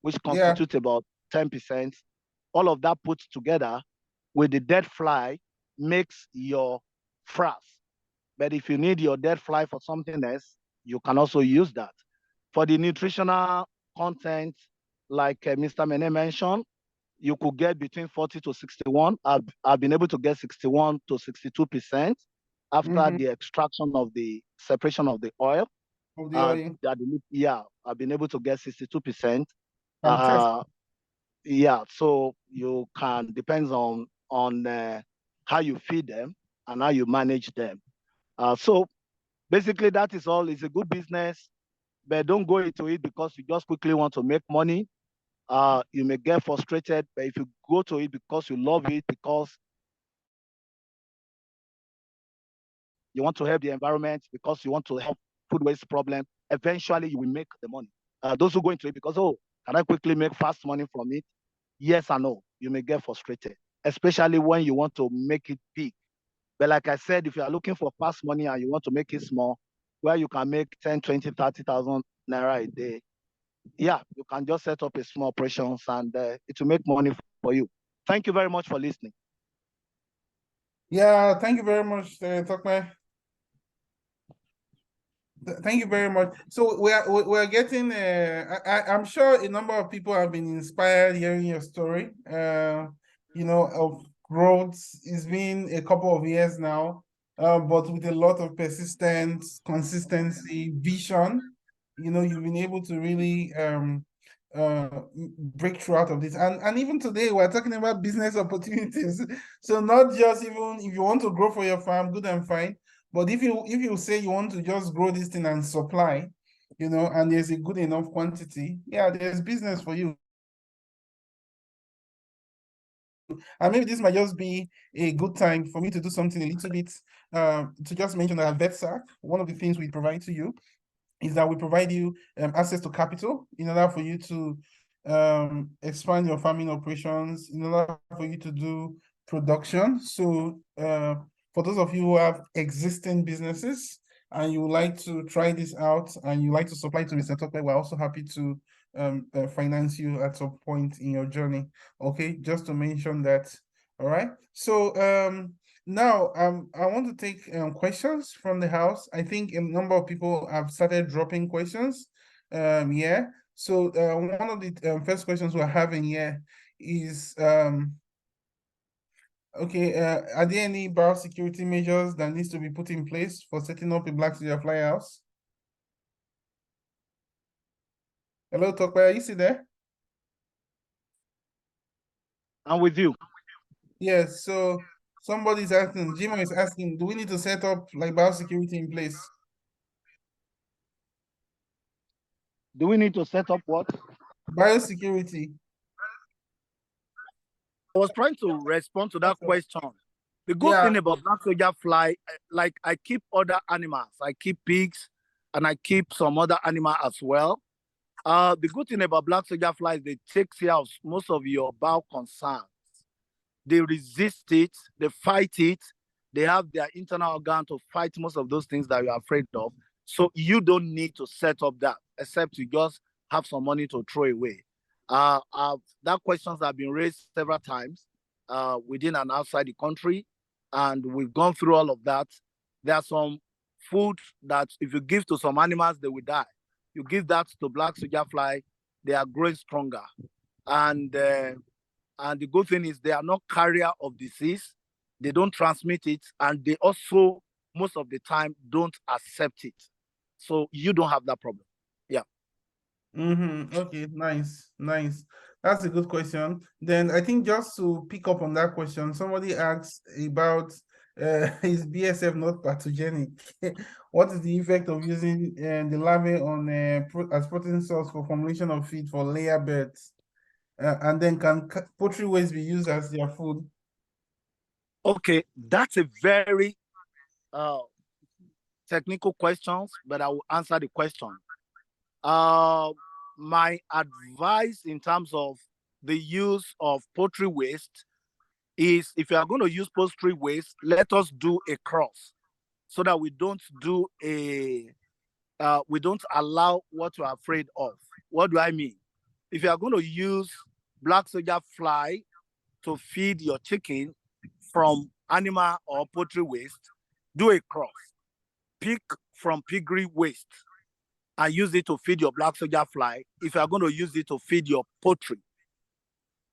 which constitutes about 10%. All of that put together with the dead fly makes your frass. But if you need your dead fly for something else, you can also use that. For the nutritional content, like Mr. Mene mentioned, you could get between 40 to 61. I've been able to get 61 to 62% after the extraction of the separation of the oil. Of the oil. I've been able to get 62%. Fantastic. So you can, depends on how you feed them and how you manage them. So basically that is all. It's a good business, but don't go into it because you just quickly want to make money. You may get frustrated, but if you go to it because you love it, because you want to help the environment, because you want to help food waste problem, eventually you will make the money. Those who go into it because, can I quickly make fast money from it? Yes and no. You may get frustrated, especially when you want to make it big. But like I said, if you are looking for fast money and you want to make it small, where you can make 10, 20, 30,000 naira a day, you can just set up a small operations and it will make money for you. Thank you very much for listening. Yeah, thank you very much, Tokme. Thank you very much. So we're getting. I'm sure a number of people have been inspired hearing your story. Of growth. It's been a couple of years now, but with a lot of persistence, consistency, vision. You've been able to really breakthrough out of this. And even today, we're talking about business opportunities. So not just even if you want to grow for your farm, good and fine. But if you say you want to just grow this thing and supply, and there's a good enough quantity, yeah, there's business for you. And maybe this might just be a good time for me to do something a little bit, to just mention that at Vetsark, one of the things we provide to you is that we provide you access to capital in order for you to expand your farming operations, in order for you to do production. So for those of you who have existing businesses and you would like to try this out and you like to supply to Mr. Tokwe, we're also happy to finance you at some point in your journey. Okay, just to mention that. All right. So now I want to take questions from the house. I think a number of people have started dropping questions. Yeah. So one of the first questions we're having here is okay, are there any biosecurity measures that needs to be put in place for setting up a Black Soldier Fly house? Hello, Tokwe, are you still there? I'm with you. Yes, so somebody's asking, Jimo is asking, do we need to set up like biosecurity in place? Do we need to set up what? Biosecurity. I was trying to respond to that question. The good Yeah. thing about Black Soldier Fly, like I keep other animals. I keep pigs and I keep some other animal as well. The good thing about Black Soldier Fly is they take care of most of your bio concerns. They resist it, they fight it, they have their internal organ to fight most of those things that you're afraid of. So you don't need to set up that, except you just have some money to throw away. That questions have been raised several times within and outside the country, and we've gone through all of that. There are some food that if you give to some animals, they will die. You give that to Black Soldier Fly, they are growing stronger. And the good thing is they are not carrier of disease. They don't transmit it. And they also, most of the time, don't accept it. So you don't have that problem. Yeah. Okay, nice. That's a good question. Then I think just to pick up on that question, somebody asked about is BSF not pathogenic? What is the effect of using the larvae on as protein source for formulation of feed for layer beds? And then can poultry waste be used as their food? Okay, that's a very technical question, but I will answer the question. My advice in terms of the use of poultry waste is if you are going to use poultry waste, let us do a cross so that we don't do we don't allow what you're afraid of. What do I mean? If you are going to use Black Soldier Fly to feed your chicken from animal or poultry waste, do a cross. Pick from piggery waste and use it to feed your Black Soldier Fly if you are going to use it to feed your poultry.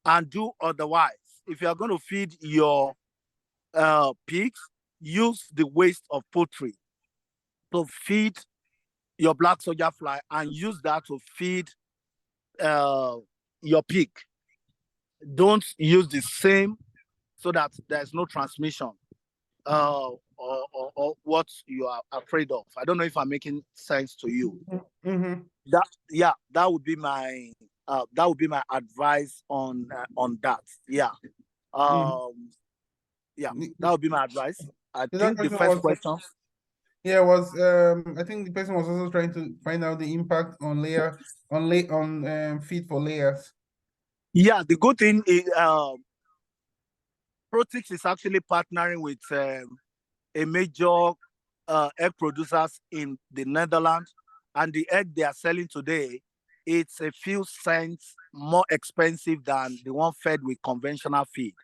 And do otherwise. If you are going to feed your pigs, use the waste of poultry to feed your Black Soldier Fly and use that to feed your pig. Don't use the same so that there's no transmission or what you are afraid of. I don't know if I'm making sense to you. Mm-hmm. That would be my advice on that. Yeah. Yeah, that would be my advice. I think the first question. Yeah, I think the person was also trying to find out the impact on feed for layers. Yeah, the good thing is Protix is actually partnering with a major egg producers in the Netherlands, and the egg they are selling today, it's a few cents more expensive than the one fed with conventional feed.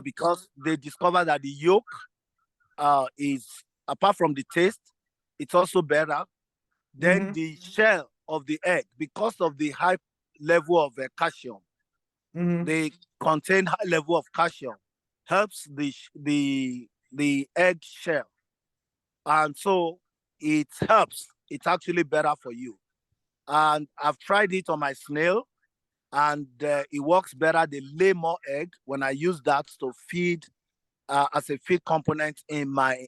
Because they discovered that the yolk is, apart from the taste, it's also better. Then the shell of the egg, because of the high level of calcium, they contain high level of calcium, helps the egg shell, and so it helps. It's actually better for you. and I've tried it on my snail, and it works better. They lay more egg when I use that to feed as a feed component in my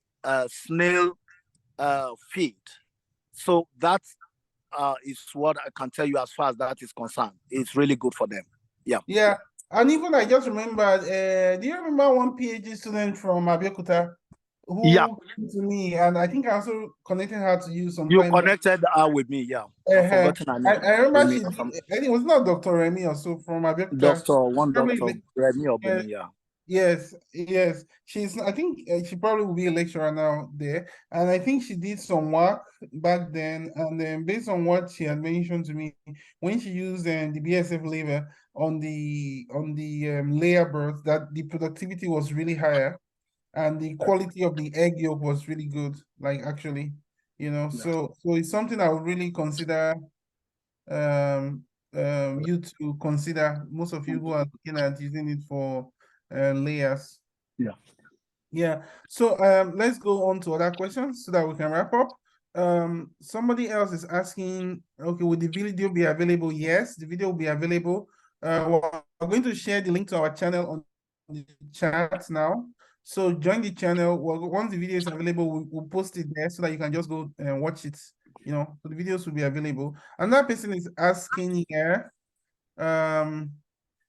snail feed. So that is what I can tell you as far as that is concerned. It's really good for them. Yeah. Yeah. And even I just remembered, do you remember one PhD student from Abeokuta Yeah. who came to me, and I think I also connected her to you You sometime. connected her with me, yeah. I've forgotten her name. I remember Remy she or did, something. I think it was not Dr. Remy or so from Abeokuta. One Probably, doctor, Remy or uh, Bumi, yeah. yes. She's, I think she probably will be a lecturer now there. And I think she did some work back then. And then based on what she had mentioned to me, when she used the BSF liver on the layer birds, that the productivity was really higher and the quality of the egg yolk was really good. Like actually, so it's something I would really consider um you to consider, most of you who are looking at using it for layers. Yeah. So let's go on to other questions so that we can wrap up. Somebody else is asking, okay, will the video be available? Yes, the video will be available. We're going to share the link to our channel on the chat now. So join the channel. Once the video is available, we'll post it there so that you can just go and watch it. So the videos will be available. Another person is asking here,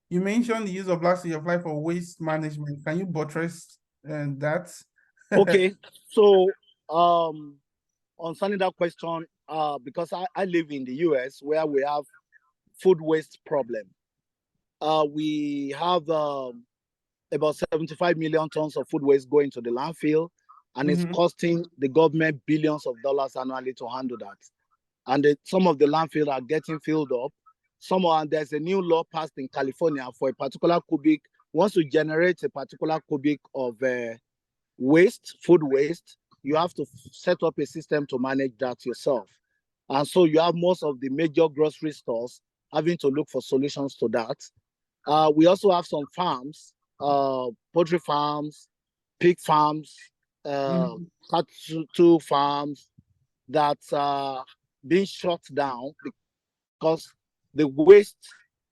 you mentioned the use of Black Soldier Fly for waste management. Can you buttress that? Okay, so concerning that question, because I live in the US where we have food waste problem. We have about 75 million tons of food waste going to the landfill, and it's costing the government billions of dollars annually to handle that. And some of the landfill are getting filled up. There's a new law passed in California for a particular cubic. Once you generate a particular cubic of waste, food waste, you have to set up a system to manage that yourself. And so you have most of the major grocery stores having to look for solutions to that. We also have some farms, poultry farms, pig farms, cattle farms that are being shut down because the waste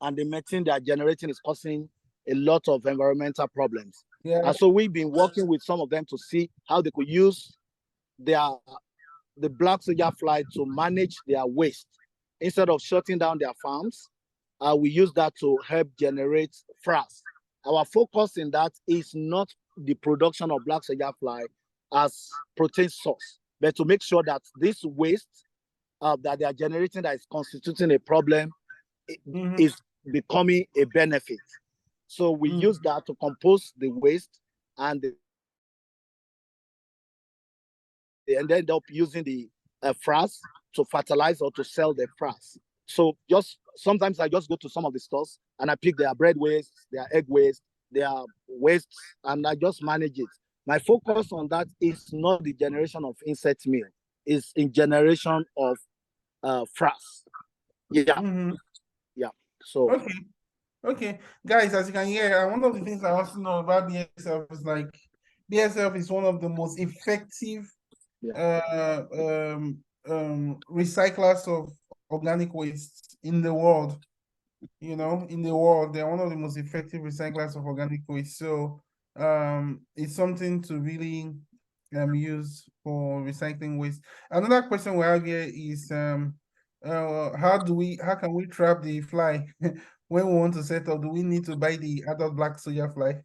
and the methane they are generating is causing a lot of environmental problems. Yeah. And so we've been working with some of them to see how they could use the Black Soldier Fly to manage their waste. Instead of shutting down their farms, we use that to help generate frass. Our focus in that is not the production of Black Soldier Fly as protein source, but to make sure that this waste that they are generating that is constituting a problem is becoming a benefit. So we use that to compose the waste, and they end up using the frass to fertilize or to sell the frass. So just sometimes I just go to some of the stores and I pick their bread waste, their egg waste, their waste, and I just manage it. My focus on that is not the generation of insect meal, it's in generation of frass. Yeah. Yeah. So Okay, guys, as you can hear, one of the things I also know about BSF is like BSF is one of the most effective recyclers of organic waste in the world. In the world, they're one of the most effective recyclers of organic waste. So it's something to really use for recycling waste. Another question we have here is how can we trap the fly when we want to set up? Do we need to buy the adult Black Soldier Fly?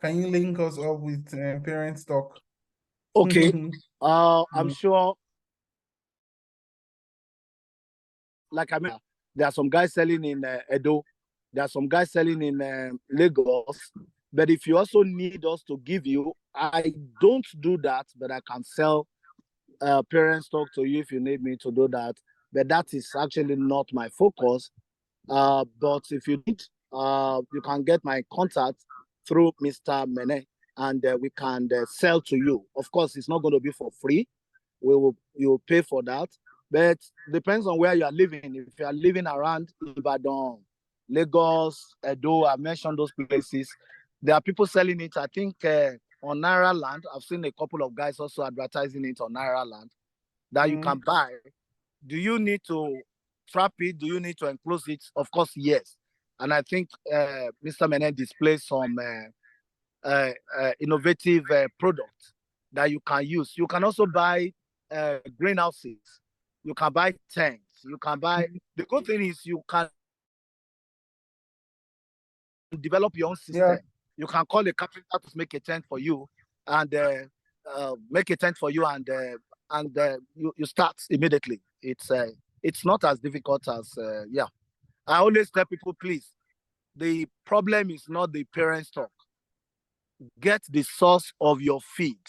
Can you link us up with parent stock? Okay. I'm sure, like I mean, there are some guys selling in Edo, there are some guys selling in Lagos. But if you also need us to give you, I don't do that, but I can sell parent stock to you if you need me to do that. But that is actually not my focus. But if you need, you can get my contact through Mr. Mene, and we can sell to you. Of course, it's not going to be for free. You will pay for that. But depends on where you are living. If you are living around Ibadan, Lagos, Edo, I mentioned those places. There are people selling it. I think on Naira Land, I've seen a couple of guys also advertising it on Naira Land that you can buy. Do you need to trap it? Do you need to enclose it? Of course, yes. And I think Mr. Mene displays some innovative products that you can use. You can also buy greenhouses. You can buy tanks. You can buy. The good thing is you can develop your own system. Yeah. You can call a carpenter to make a tent for you, and make a tent for you, and you start immediately. It's not as difficult as yeah. I always tell people, please, the problem is not the parent stock. Get the source of your feed.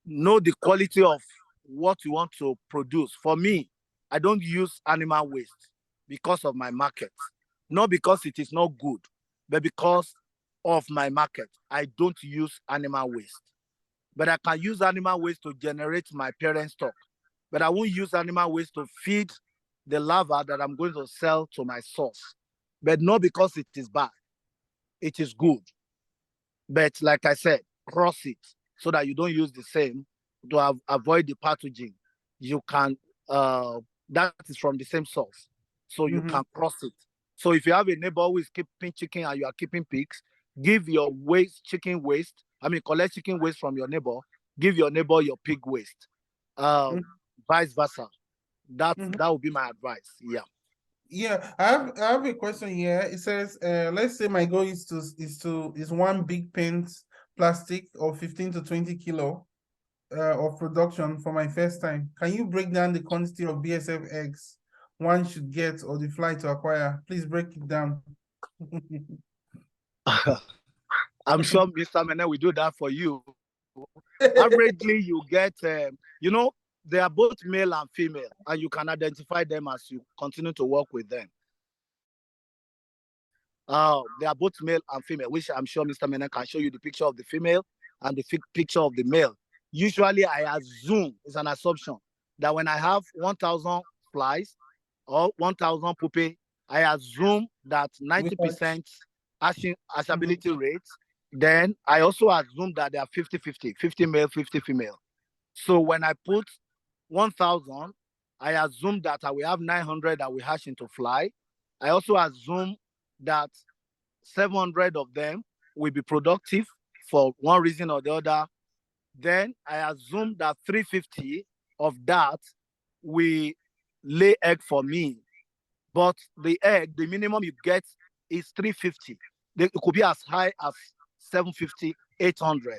Know the quality of what you want to produce. For me, I don't use animal waste because of my market. Not because it is not good, but because of my market. I don't use animal waste. But I can use animal waste to generate my parent stock. But I won't use animal waste to feed the larva that I'm going to sell to my source. But not because it is bad. It is good. But like I said, cross it so that you don't use the same to avoid the pathogen. You can, that is from the same source. So you can cross it. So if you have a neighbor who is keeping chicken and you are keeping pigs, give your waste, chicken waste. Collect chicken waste from your neighbor. Give your neighbor your pig waste. Vice versa. That would be my advice. Yeah. Yeah, I have a question here. It says, let's say my goal is one big paint plastic of 15 to 20 kilo of production for my first time. Can you break down the quantity of BSF eggs one should get or the fly to acquire? Please break it down. I'm sure Mr. Mene will do that for you. Averagely, you get, they are both male and female, and you can identify them as you continue to work with them. They are both male and female, which I'm sure Mr. Mene can show you the picture of the female and the picture of the male. Usually, I assume, it's an assumption, that when I have 1,000 flies or 1,000 pupae, I assume that 90% hatchability rate. Then I also assume that they are 50-50, 50 male, 50 female. So when I put 1,000, I assume that I will have 900 that will hatch into fly. I also assume that 700 of them will be productive for one reason or the other. Then I assume that 350 of that will lay egg for me. But the egg, the minimum you get is 350. It could be as high as 750, 800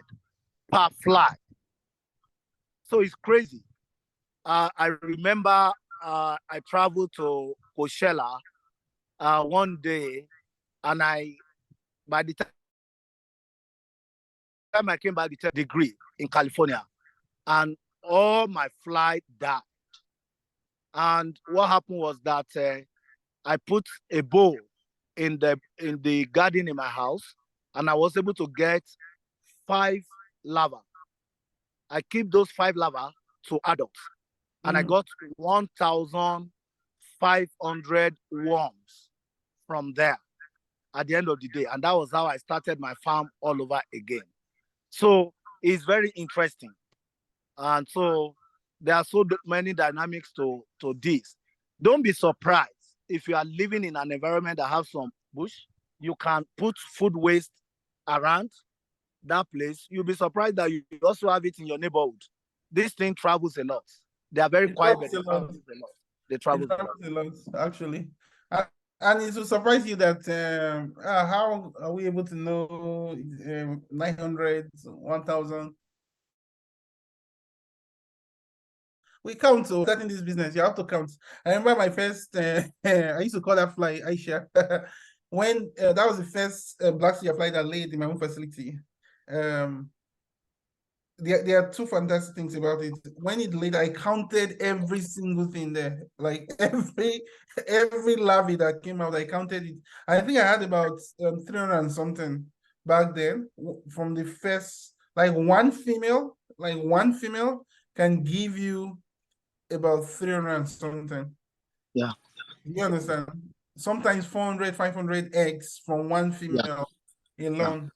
per fly. So it's crazy. I remember I traveled to Coachella one day, and by the time I came back, the degree in California, and all my fly died. And what happened was that I put a bowl in the garden in my house, and I was able to get 5 larvae. I keep those 5 larvae to adults, and I got 1,500 worms from there at the end of the day. And that was how I started my farm all over again. So it's very interesting. And so there are so many dynamics to this. Don't be surprised if you are living in an environment that has some bush. You can put food waste around that place. You'll be surprised that you also have it in your neighborhood. This thing travels a lot. They are very quiet, but they travel a lot. They travel a lot, actually. And it will surprise you that how are we able to know 900, 1,000? We count. So starting this business, you have to count. I remember my first, I used to call that fly Aisha. When that was the first Black Soldier fly that laid in my own facility. There are 2 fantastic things about it. When it laid, I counted every single thing there. Like every larvae that came out, I counted it. I think I had about 300 and something back then from the first, like one female can give you about 300 and something. Yeah. You understand? Sometimes 400, 500 eggs from one female alone,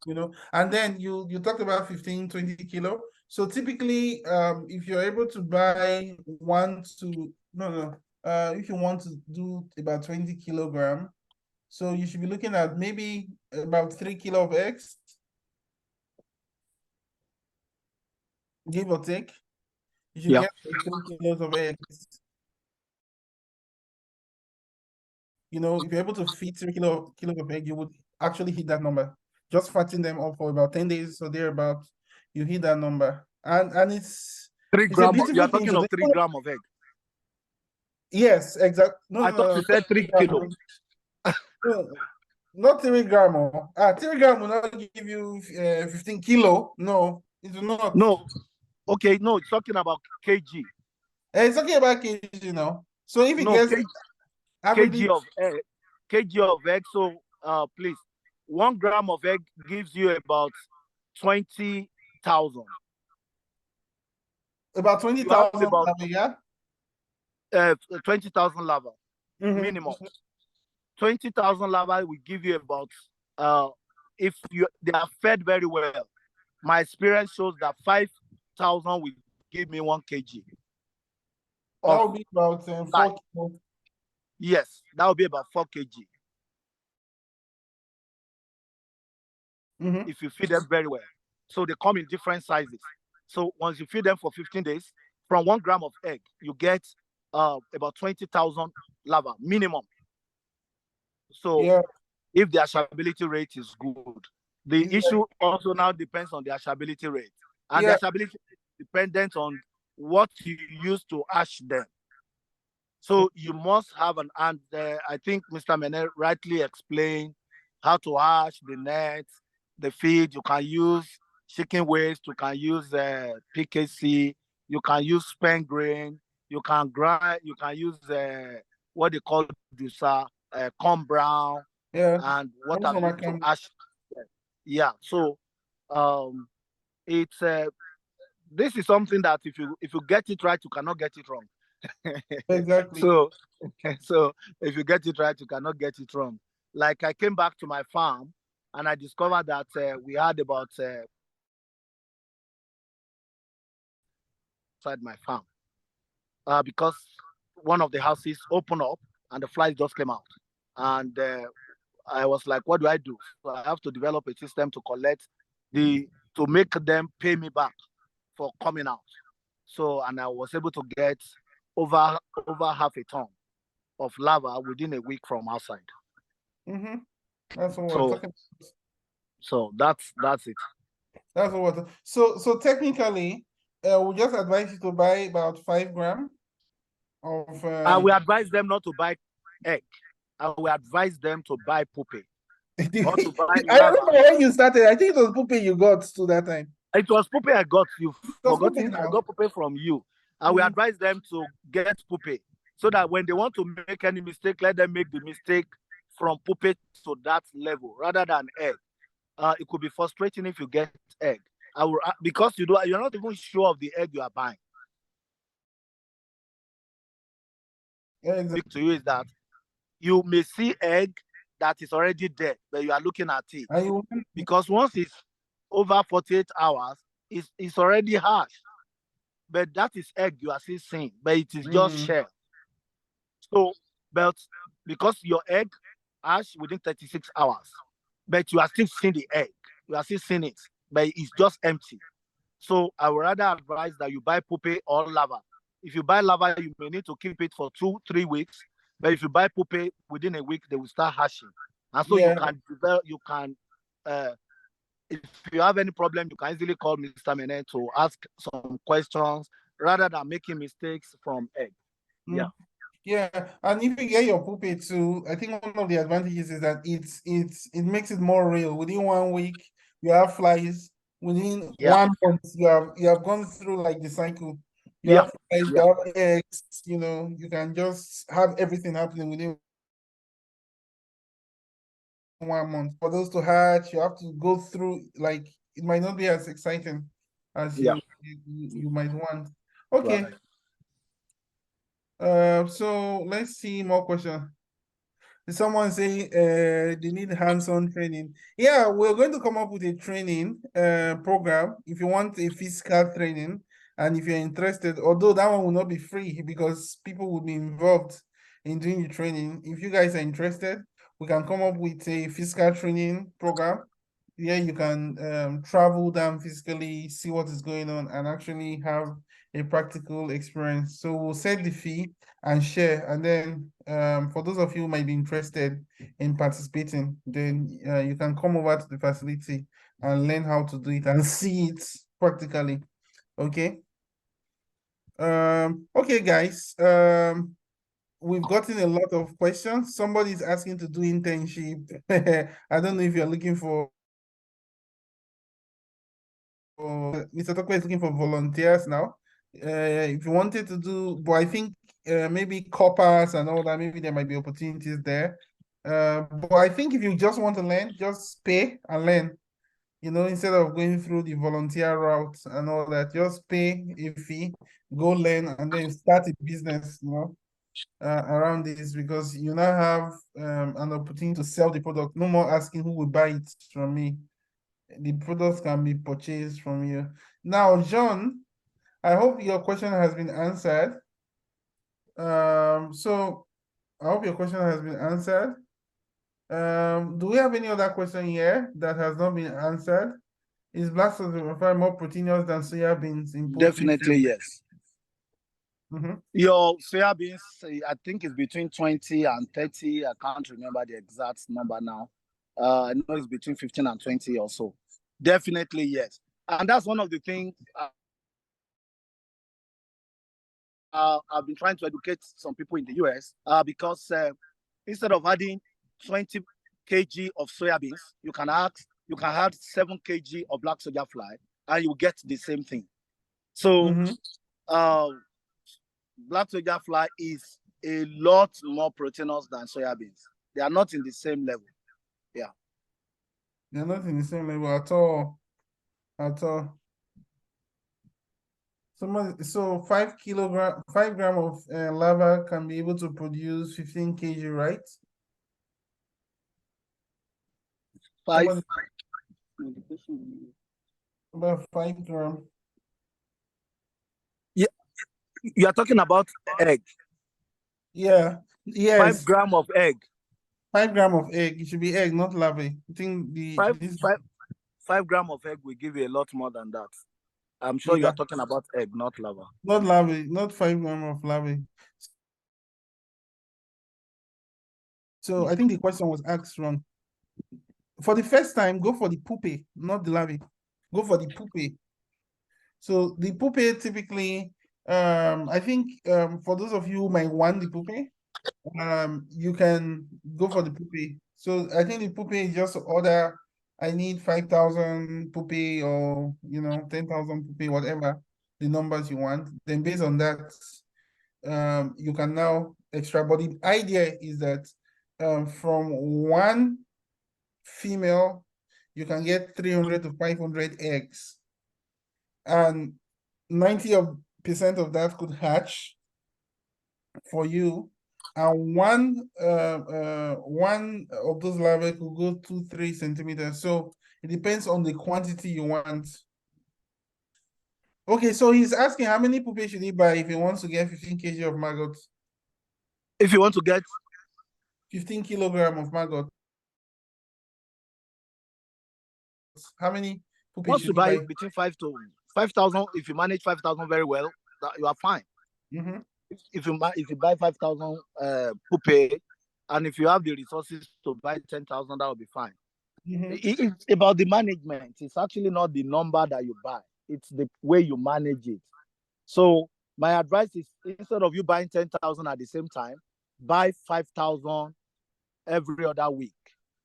and then you talked about 15, 20 kilo. So typically, if you're able to buy 1 to if you want to do about 20 kilogram, so you should be looking at maybe about 3 kilo of eggs, give or take. You should Yeah. get like 3 kilos of eggs. You know, if you're able to feed 3 kilos of egg, you would actually hit that number. Just fatten them up for about 10 days, so thereabout, you hit that number. And Three it's a gram. You beautiful are thing talking to of do. 3 gram of egg. Yes, exactly. No, I no, thought no, you said 3 kilo. no, not 3 gram. Oh. 3 gram will not give you 15 kilo. No, it will not. No. Okay, no, it's talking about kg. It's okay about kg now. So if it No, gets averagely kg of egg. Kg of egg. So please, 1 gram of egg gives you about 20,000. about You have 20,000, about yeah. 20,000 larvae minimum. 20,000 larvae will give you about if they are fed very well. My experience shows that 5,000 will give me 1 kg. That would be about 4 kilos. Yes, that will be about 4 kg. If you feed them very well. So they come in different sizes. So once you feed them for 15 days, from 1 gram of egg, you get about 20,000 larvae minimum. So Yeah, if the ashability rate is good, the issue also now depends on the ashability rate. And the yeah, ashability is dependent on what you use to ash them. So you must have an, and I think Mr. Mene rightly explained how to ash the net, the feed. You can use chicken waste, you can use PKC, you can use spent grain, you can grind, you can use what they call dusa, corn brown, yeah. and what Comes have from you my to camera. ash. Yeah, so it's this is something that if you get it right, you cannot get it wrong. Exactly. So so if you get it right, you cannot get it wrong. Like I came back to my farm and I discovered that we had about outside my farm because one of the houses opened up and the flies just came out. And I was like, what do I do? So I have to develop a system to collect to make them pay me back for coming out. So, and I was able to get over half a ton of larva within a week from outside. That's what we're talking about. So that's it. That's what we're so technically, we just advise you to buy about 5 gram of I will advise them not to buy egg. I will advise them to buy pupae. Or to buy I larva. remember when you started. I think it was Puppy you got to that time. It was pupae I got. You've forgotten. Puppy I now. got pupae from you. I will advise them to get pupae so that when they want to make any mistake, let them make the mistake from pupae to that level rather than egg. It could be frustrating if you get egg. I will because you're not even sure of the egg you are buying. Yeah, exactly. To you is that you may see egg that is already dead, but you are looking at it. Because once it's over 48 hours, it's already harsh. But that is egg you are still seeing, but it is just shell. So, but because your egg hatch within 36 hours, but you are still seeing the egg, you are still seeing it, but it's just empty. So I would rather advise that you buy pupae or larva. If you buy larva, you may need to keep it for 2-3 weeks. But if you buy pupae, within a week, they will start hatching. And so you can develop, if you have any problem, you can easily call Mr. Mene to ask some questions rather than making mistakes from egg. Yeah. Yeah, and if you get your puppy too, I think one of the advantages is that it makes it more real. Within 1 week, you have flies. Within 1 month, you have gone through like the cycle. You have flies, you have eggs. You know, you can just have everything happening within 1 month. For those to hatch, you have to go through like it might not be as exciting as you might want. Okay. So let's see more questions. Someone say they need hands-on training. Yeah, we're going to come up with a training program. If you want a physical training, And if you're interested, although that one will not be free because people will be involved in doing the training. If you guys are interested, we can come up with a physical training program. Yeah, you can travel down physically, see what is going on, and actually have a practical experience. So we'll set the fee and share. And then for those of you who might be interested in participating, then you can come over to the facility and learn how to do it and see it practically. Okay. Okay, guys. We've gotten a lot of questions. Somebody's asking to do internship. I don't know if you're looking for Mr. Tokwe is looking for volunteers now. If you wanted to do, but I think maybe coppers and all that, maybe there might be opportunities there. But I think if you just want to learn, just pay and learn. You know, instead of going through the volunteer route and all that, just pay a fee, go learn, and then start a business, you know, around this, because you now have an opportunity to sell the product. No more asking who will buy it from me. The products can be purchased from you. Now, John, I hope your question has been answered. So I hope your question has been answered. Do we have any other question here that has not been answered? Is Black Soldier Fly more proteinous than soya beans in poultry? Definitely yes. Mhm. Your soya beans, I think it's between 20 and 30. I can't remember the exact number now. I know it's between 15 and 20 or so. Definitely yes. And that's one of the things I've been trying to educate some people in the US because instead of adding 20 kg of soya beans, you can add 7 kg of black soldier fly and you get the same thing. So black soldier fly is a lot more proteinous than soya beans. They are not in the same level. Yeah. They're not in the same level at all. At all. So 5 gram of larva can be able to produce 15 kg, right? 5. About 5 gram. Yeah, you are talking about egg. Yeah. Yes. 5 gram of egg. 5 gram of egg. It should be egg, not larvae. I think the 5 gram of egg will give you a lot more than that. I'm sure you are talking about egg, not larva. Not larvae, not 5 gram of larvae. So I think the question was asked wrong. For the first time, go for the pupae, not the larvae. Go for the pupae. So the pupae typically, I think for those of you who might want the pupae, you can go for the pupae. So I think the pupae is just order, I need 5,000 pupae or, 10,000 pupae, whatever the numbers you want. Then based on that, you can now extract. But the idea is that from one female, you can get 300 to 500 eggs. And 90% of that could hatch for you. And one of those larvae could go 2-3 centimeters. So it depends on the quantity you want. Okay, so he's asking how many pupae should he buy if he wants to get 15 kg of maggot? If you want to get 15 kilogram of maggot, how many pupae once should you he buy buy? between 5,000, if you manage 5,000 very well, you are fine. If you buy 5,000 pupae, and if you have the resources to buy 10,000, that will be fine. It's about the management. It's actually not the number that you buy. It's the way you manage it. So my advice is, instead of you buying 10,000 at the same time, buy 5,000 every other week.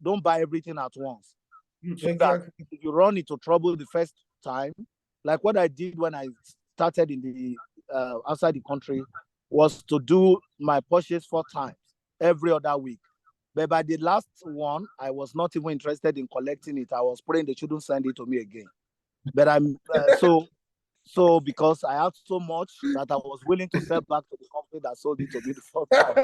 Don't buy everything at once. So that if you run into trouble the first time, like what I did when I started in the outside the country, was to do my purchase 4 times every other week. But by the last one, I was not even interested in collecting it. I was praying they shouldn't send it to me again. But I'm so because I had so much that I was willing to sell back to the company that sold it to me the first time.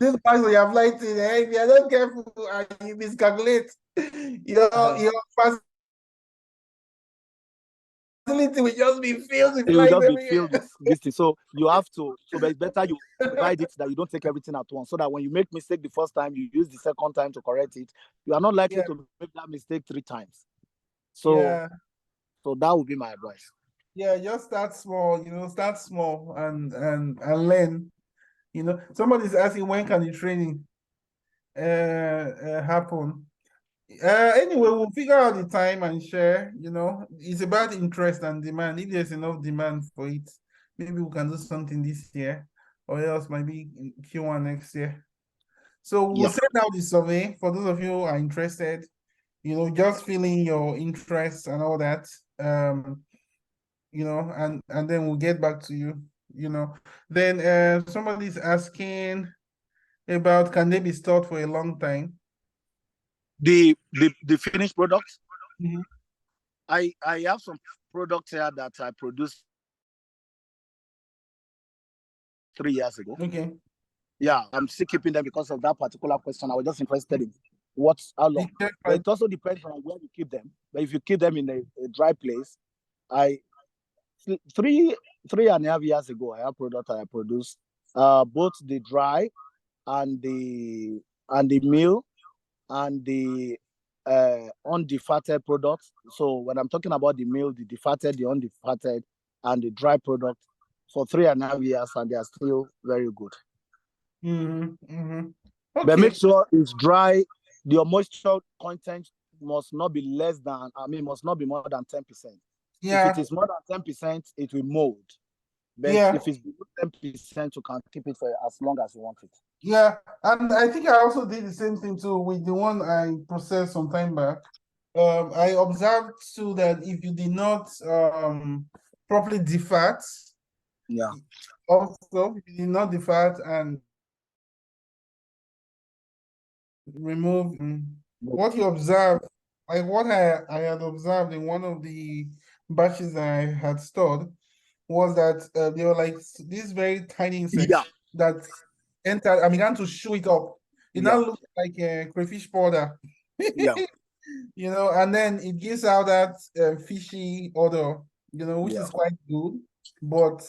This part of your flight, if you're not careful and you miscalculate, your facility will just be filled with It will flies just be every filled year. with this thing. So you have to, so it's better you divide it, that you don't take everything at once. So that when you make mistake the first time, you use the second time to correct it. You are not likely Yeah. to make that mistake 3 times. Yeah. So that would be my advice. Yeah, just start small, start small and learn. Somebody's asking when can the training happen. Anyway, we'll figure out the time and share. It's about interest and demand. If there's enough demand for it, maybe we can do something this year, or else maybe in Q1 next year. So we'll send out the survey for those of you who are interested. Just fill in your interests and all that. And then we'll get back to you. Then somebody's asking about, can they be stored for a long time? The finished product. Mhm. I have some products here that I produced 3 years ago. Okay. Yeah, I'm still keeping them because of that particular question. I was just interested in how long. But it also depends on where you keep them. But if you keep them in a dry place, 3.5 years ago, I have product I produced, both the dry and the meal and the undefatted products. So when I'm talking about the meal, the defatted, the undefatted, and the dry product for 3.5 years, and they are still very good. Okay. But make sure it's dry. Your moisture content must not be must not be more than 10%. Yeah. If it is more than 10%, it will mold. But if it's below 10%, you can keep it for as long as you want it. Yeah, and I think I also did the same thing too with the one I processed some time back. I observed too that if you did not properly defat, also if you did not defat and remove what you observed, like what I had observed in one of the batches I had stored, was that they were like these very tiny insects that entered. I began to chew it up. It now looks like a crayfish powder. And then it gives out that fishy odor, which is quite good. But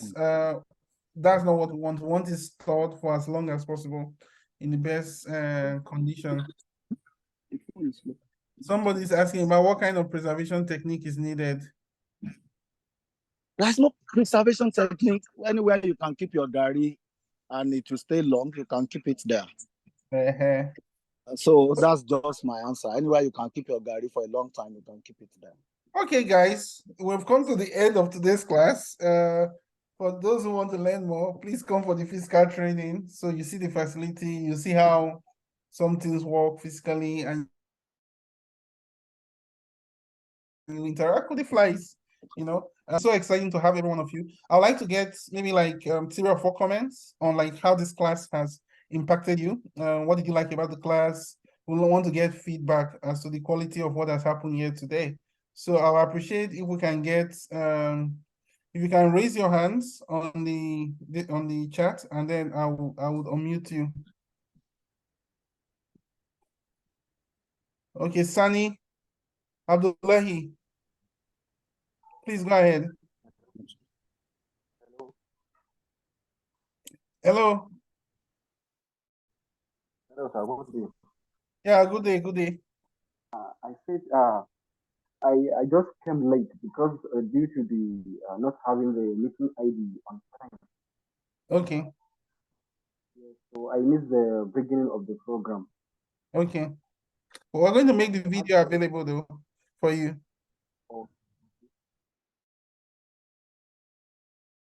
that's not what we want. We want it stored for as long as possible in the best condition. Somebody's asking about what kind of preservation technique is needed. There's no preservation technique. Anywhere you can keep your gari and it will stay long, you can keep it there. So that's just my answer. Anywhere you can keep your gari for a long time, you can keep it there. Okay, guys, we've come to the end of today's class. For those who want to learn more, please come for the physical training. So you see the facility, you see how some things work physically, and you interact with the flies. It's so exciting to have every one of you. I'd like to get maybe like 3 or 4 comments on like how this class has impacted you. What did you like about the class? We want to get feedback as to the quality of what has happened here today. So I'll appreciate if we can get if you can raise your hands on the chat, and then I would unmute you. Okay, Sani Abdullahi, please go ahead. Hello. Hello, sir. Good day. Yeah, good day, good day. I said I just came late because due to the not having the meeting ID on time. Okay. So I missed the beginning of the program. Okay. Well, we're going to make the video available though for you.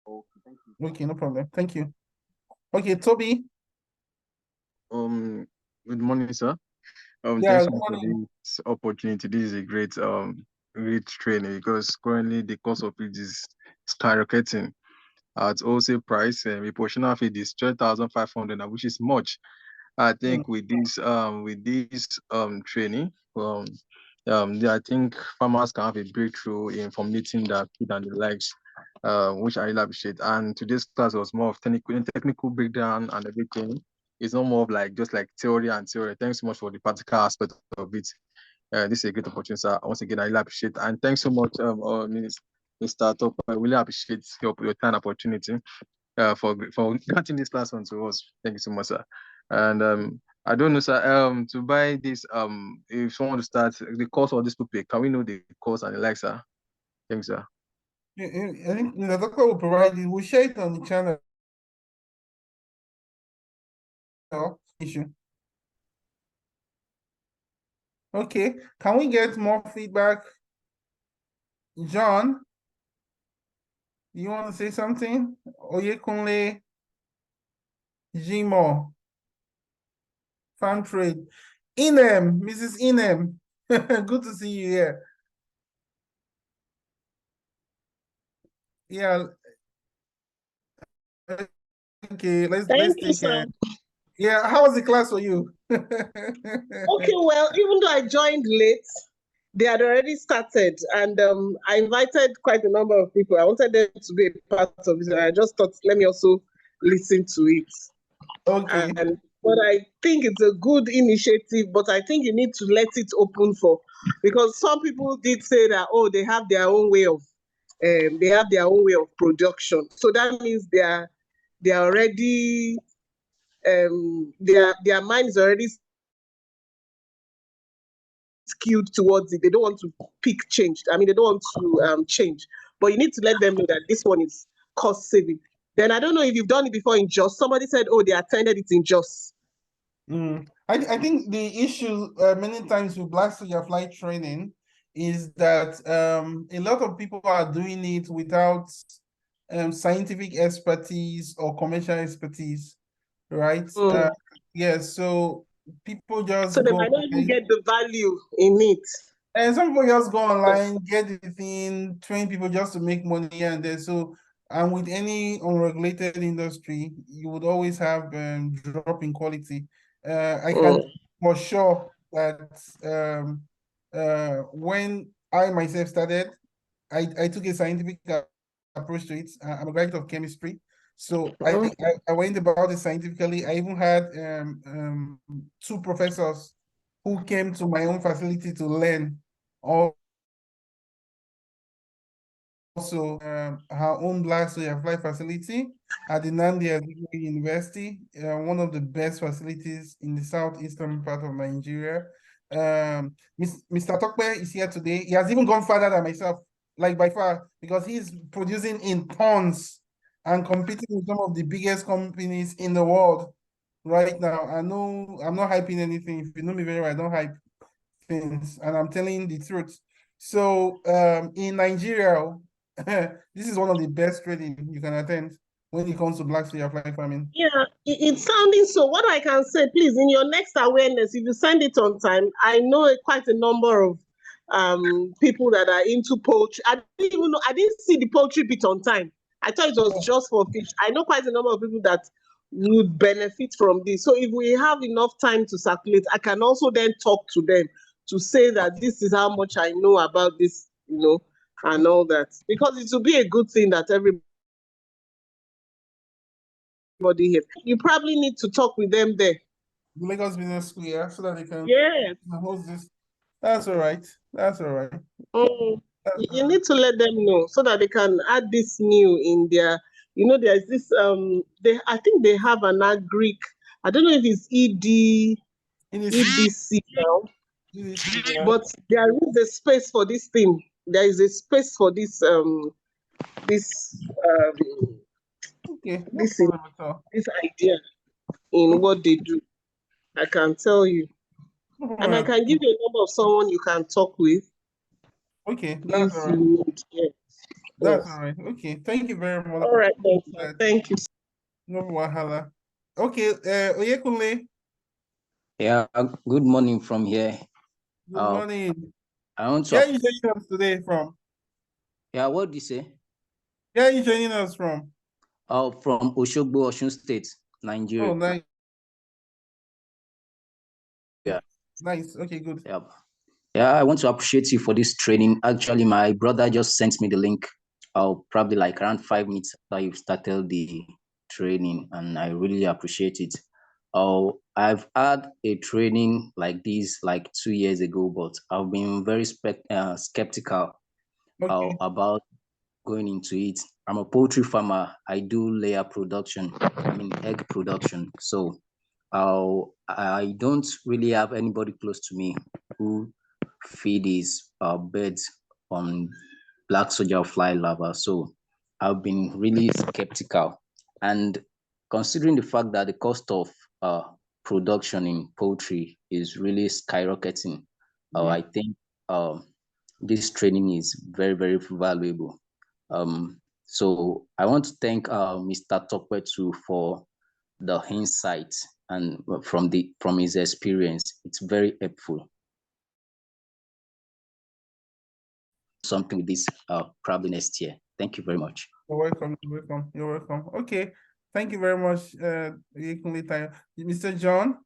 Okay, thank you. Okay, no problem. Thank you. Okay, Toby. Good morning, sir. Yeah, Thanks so much for this opportunity. This is a great training, because currently the cost of it is skyrocketing at wholesale price. The portion feed is 12,500, which is much. I think with this training, I think farmers can have a breakthrough in formulating their feed and the likes, which I really appreciate. And today's class was more of technical breakdown and everything. It's not more of like just like theory and theory. Thanks so much for the practical aspect of it. This is a great opportunity, sir. Once again, I really appreciate it. And thanks so much, Mr. Top. I really appreciate your time opportunity for granting this last one to us. Thank you so much, sir. And I don't know, sir. To buy this, if someone want to start the cost of this Pupay, can we know the cost and the like, sir? Thanks, sir. I think the doctor will provide it. We'll share it on the channel. Issue. Okay, can we get more feedback? John, you want to say something? Oyekunle, Jimo, Farm Trade. Inem, Mrs. Inem, good to see you here. Yeah. Okay, let's Thank you, take sir. Yeah, how was the class for you? Okay, well, even though I joined late, they had already started, and I invited quite a number of people. I wanted them to be a part of it, and I just thought, let me also listen to it. Okay. But I think it's a good initiative, but I think you need to let it open for, because some people did say that, oh, they have their own way of production. So that means they are already their mind is already skewed towards it. They don't want to pick change. I mean, they don't want to change. But you need to let them know that this one is cost saving. Then I don't know if you've done it before in Jos. Somebody said, oh, they attended it in Jos. I think the issue many times with Black Soldier Fly training is that a lot of people are doing it without scientific expertise or commercial expertise, right? Yeah, so people just so they go might not even get the value in it. And some people just go online, get the thing, train people just to make money, and then and with any unregulated industry, you would always have drop in quality. I can for sure that when I myself started, I took a scientific approach to it. I'm a graduate of chemistry, so I went about it scientifically. I even had two professors who came to my own facility to learn. Also, her own Black Soldier Fly facility at the Nandi University, one of the best facilities in the southeastern part of Nigeria. Mr. Tokpe is here today. He has even gone further than myself, like by far, because he's producing in tons and competing with some of the biggest companies in the world right now. I know I'm not hyping anything. If you know me very well, I don't hype things, and I'm telling the truth. So in Nigeria, this is one of the best training you can attend when it comes to Black Soldier Fly farming. Yeah, it's sounding so. What I can say, please, in your next awareness, if you send it on time, I know quite a number of people that are into poultry. I didn't see the poultry bit on time. I thought it was just for fish. I know quite a number of people that would benefit from this. So if we have enough time to circulate, I can also then talk to them to say that this is how much I know about this, and all that. Because it will be a good thing that everybody here. You probably need to talk with them there. The Lagos Business School, yeah, so that they can host this. That's all right. That's all right. You need to let them know so that they can add this new in their, there's this I think they have an agric, I don't know if it's EDC now, but there is a space for this thing. There is a space for this this idea in what they do. I can tell you. And I can give you a number of someone you can talk with. Okay, that's all right. That's all right. Okay, thank you very much. All right, thank you. No wahala. Okay, Oyekunle. Yeah, good morning from here. Good morning. I want to. Where are you joining us today from? Yeah, what do you say? Where are you joining us from? From Oshogbo, Osun State, Nigeria. Oh, nice. Yeah. Nice. Okay, good. Yeah. Yeah, I want to appreciate you for this training. Actually, my brother just sent me the link. Probably like around 5 minutes after you've started the training, and I really appreciate it. I've had a training like this like 2 years ago, but I've been very skeptical about going into it. I'm a poultry farmer. I do layer production, egg production. So I don't really have anybody close to me who feed his birds on Black Soldier Fly Larvae. So I've been really skeptical. And considering the fact that the cost of production in poultry is really skyrocketing, I think this training is very, very valuable. So I want to thank Mr. Tokwetu for the insight and from his experience. It's very helpful. Something with this probably next year. Thank you very much. You're welcome. You're welcome. You're welcome. Okay. Thank you very much, Mr. John.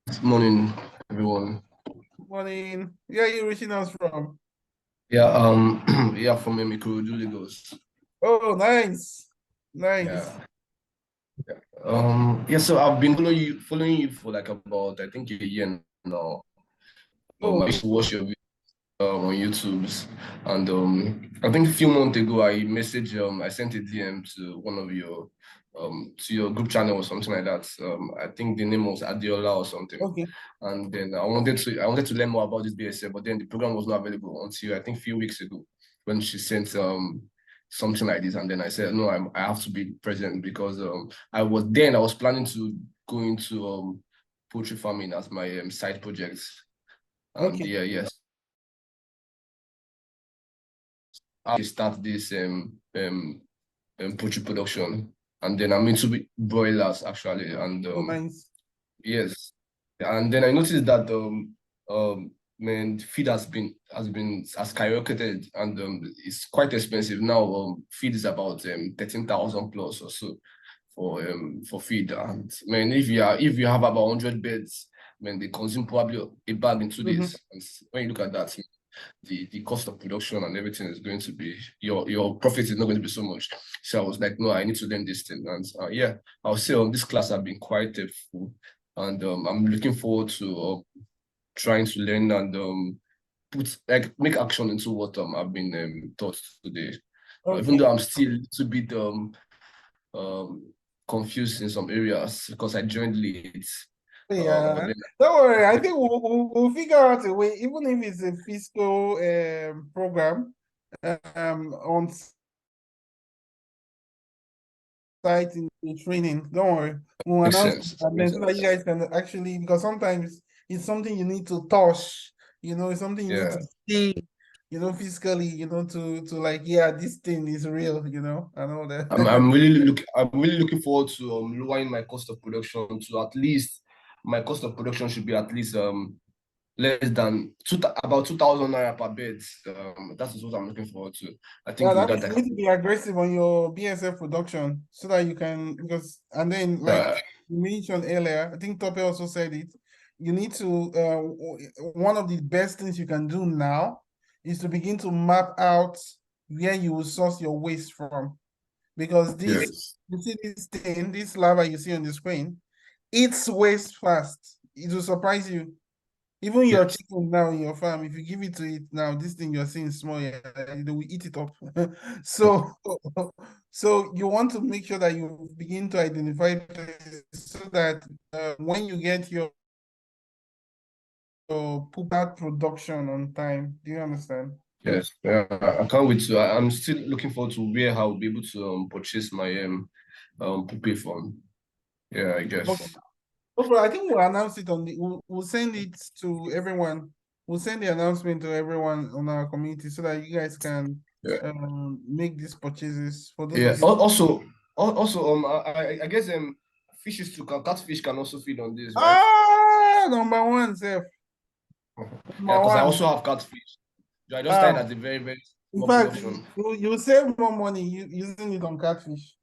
Good morning, everyone. Good morning. Where are you reaching us from? Yeah, yeah, from Ikorodu, Lagos. Oh, nice. Nice. Yeah. So I've been following you for like about, I think, a year now. I used to watch your videos on YouTube, and I think a few months ago I sent a DM to one of your to your group channel or something like that. I think the name was Adiola or something. Okay. And then I wanted to learn more about this BSFL, but then the program was not available until I think a few weeks ago when she sent something like this, and then I said no, I have to be present because I was planning to go into poultry farming as my side project. And Okay. yes. I start this poultry production, and then I'm into broilers actually, and nice. yes, and then I noticed that feed has skyrocketed, and it's quite expensive now. Feed is about 13,000 plus or so for feed, and if you have about 100 beds, they consume probably a bag in 2 days. And when you look at that, the cost of production and everything is going to be your profit is not going to be so much. So I was like, no, I need to learn this thing. And yeah, I'll say this class have been quite helpful, and I'm looking forward to trying to learn and make action into what I've been taught today. Even though I'm still a little bit confused in some areas because I joined late. Yeah, don't worry. I think we'll figure out a way, even if it's a fiscal program on site in training. Don't worry. We'll announce it, and then so that you guys can actually, because sometimes it's something you need to touch, it's something you need to see, physically, to like, yeah, this thing is real, and all that. I'm really looking forward to lowering my cost of production to at least. My cost of production should be at least less than about 2,000 naira per bed. That is what I'm looking forward to. I think you need to be aggressive on your BSF production so that you can, and then like you mentioned earlier, I think Tope also said it. You need to one of the best things you can do now is to begin to map out where you will source your waste from, because you see this larva you see on the screen, it's waste fast. It will surprise you. Even your chicken now in your farm, if you give it to it now, this thing you're seeing small, they will eat it up. So you want to make sure that you begin to identify places so that when you get your poop out production on time, do you understand? Yes, I can't wait to. I'm still looking forward to where I'll be able to purchase my Pupay from. Yeah, I guess. Okay, I think we'll announce it we'll send it to everyone. We'll send the announcement to everyone on our community so that you guys can make these purchases for those of you. Also, I guess fishes too. Catfish can also feed on this, right? Number one, Seth. Because I also have catfish. I just started at the very, very in fact, you save more money using it on catfish,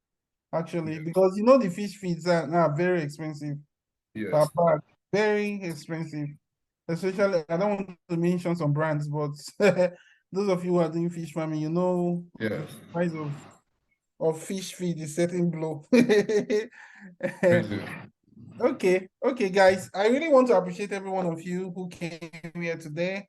actually, because the fish feeds are now very expensive. Yes. Very expensive. Especially, I don't want to mention some brands, but those of you who are doing fish farming, the price of fish feed is setting blow. Okay, guys. I really want to appreciate every one of you who came here today.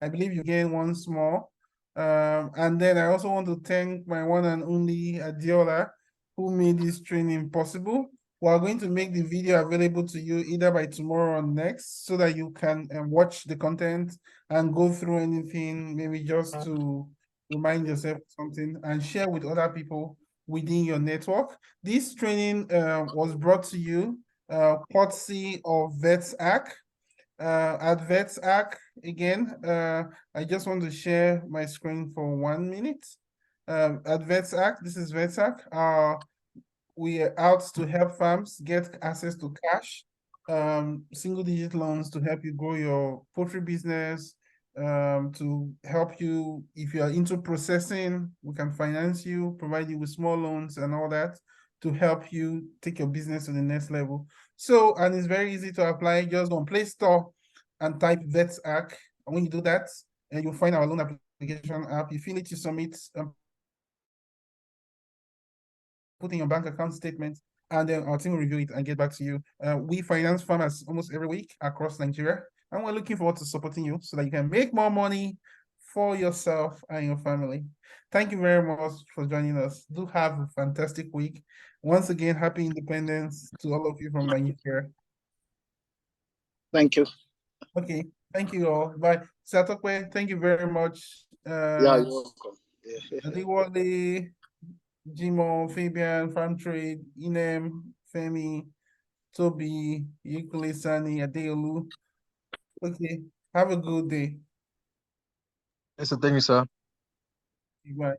I believe you gain one small. And then I also want to thank my one and only Adiola, who made this training possible. We are going to make the video available to you either by tomorrow or next, so that you can watch the content and go through anything, maybe just to remind yourself something and share with other people within your network. This training was brought to you courtesy of Vetsark. At Vetsark, again, I just want to share my screen for 1 minute. At Vetsark, this is Vetsark. We are out to help farms get access to cash, single-digit loans to help you grow your poultry business, to help you if you are into processing, we can finance you, provide you with small loans and all that to help you take your business to the next level. So, and it's very easy to apply. Just go on Play Store and type Vetsark. And when you do that, and you'll find our loan application app. You fill it, you submit, put in your bank account statement, and then our team will review it and get back to you. We finance farmers almost every week across Nigeria, and we're looking forward to supporting you so that you can make more money for yourself and your family. Thank you very much for joining us. Do have a fantastic week. Once again, happy independence to all of you from Nigeria. Thank you. Okay, thank you all. Bye. Satokwe, thank you very much. Yeah, you're welcome. Adiwale, Jimo, Fabian, Farm Trade, Inem, Femi, Toby, Yukule Sani, Adeolu. Okay, have a good day. Yes, sir. Thank you, sir. Bye.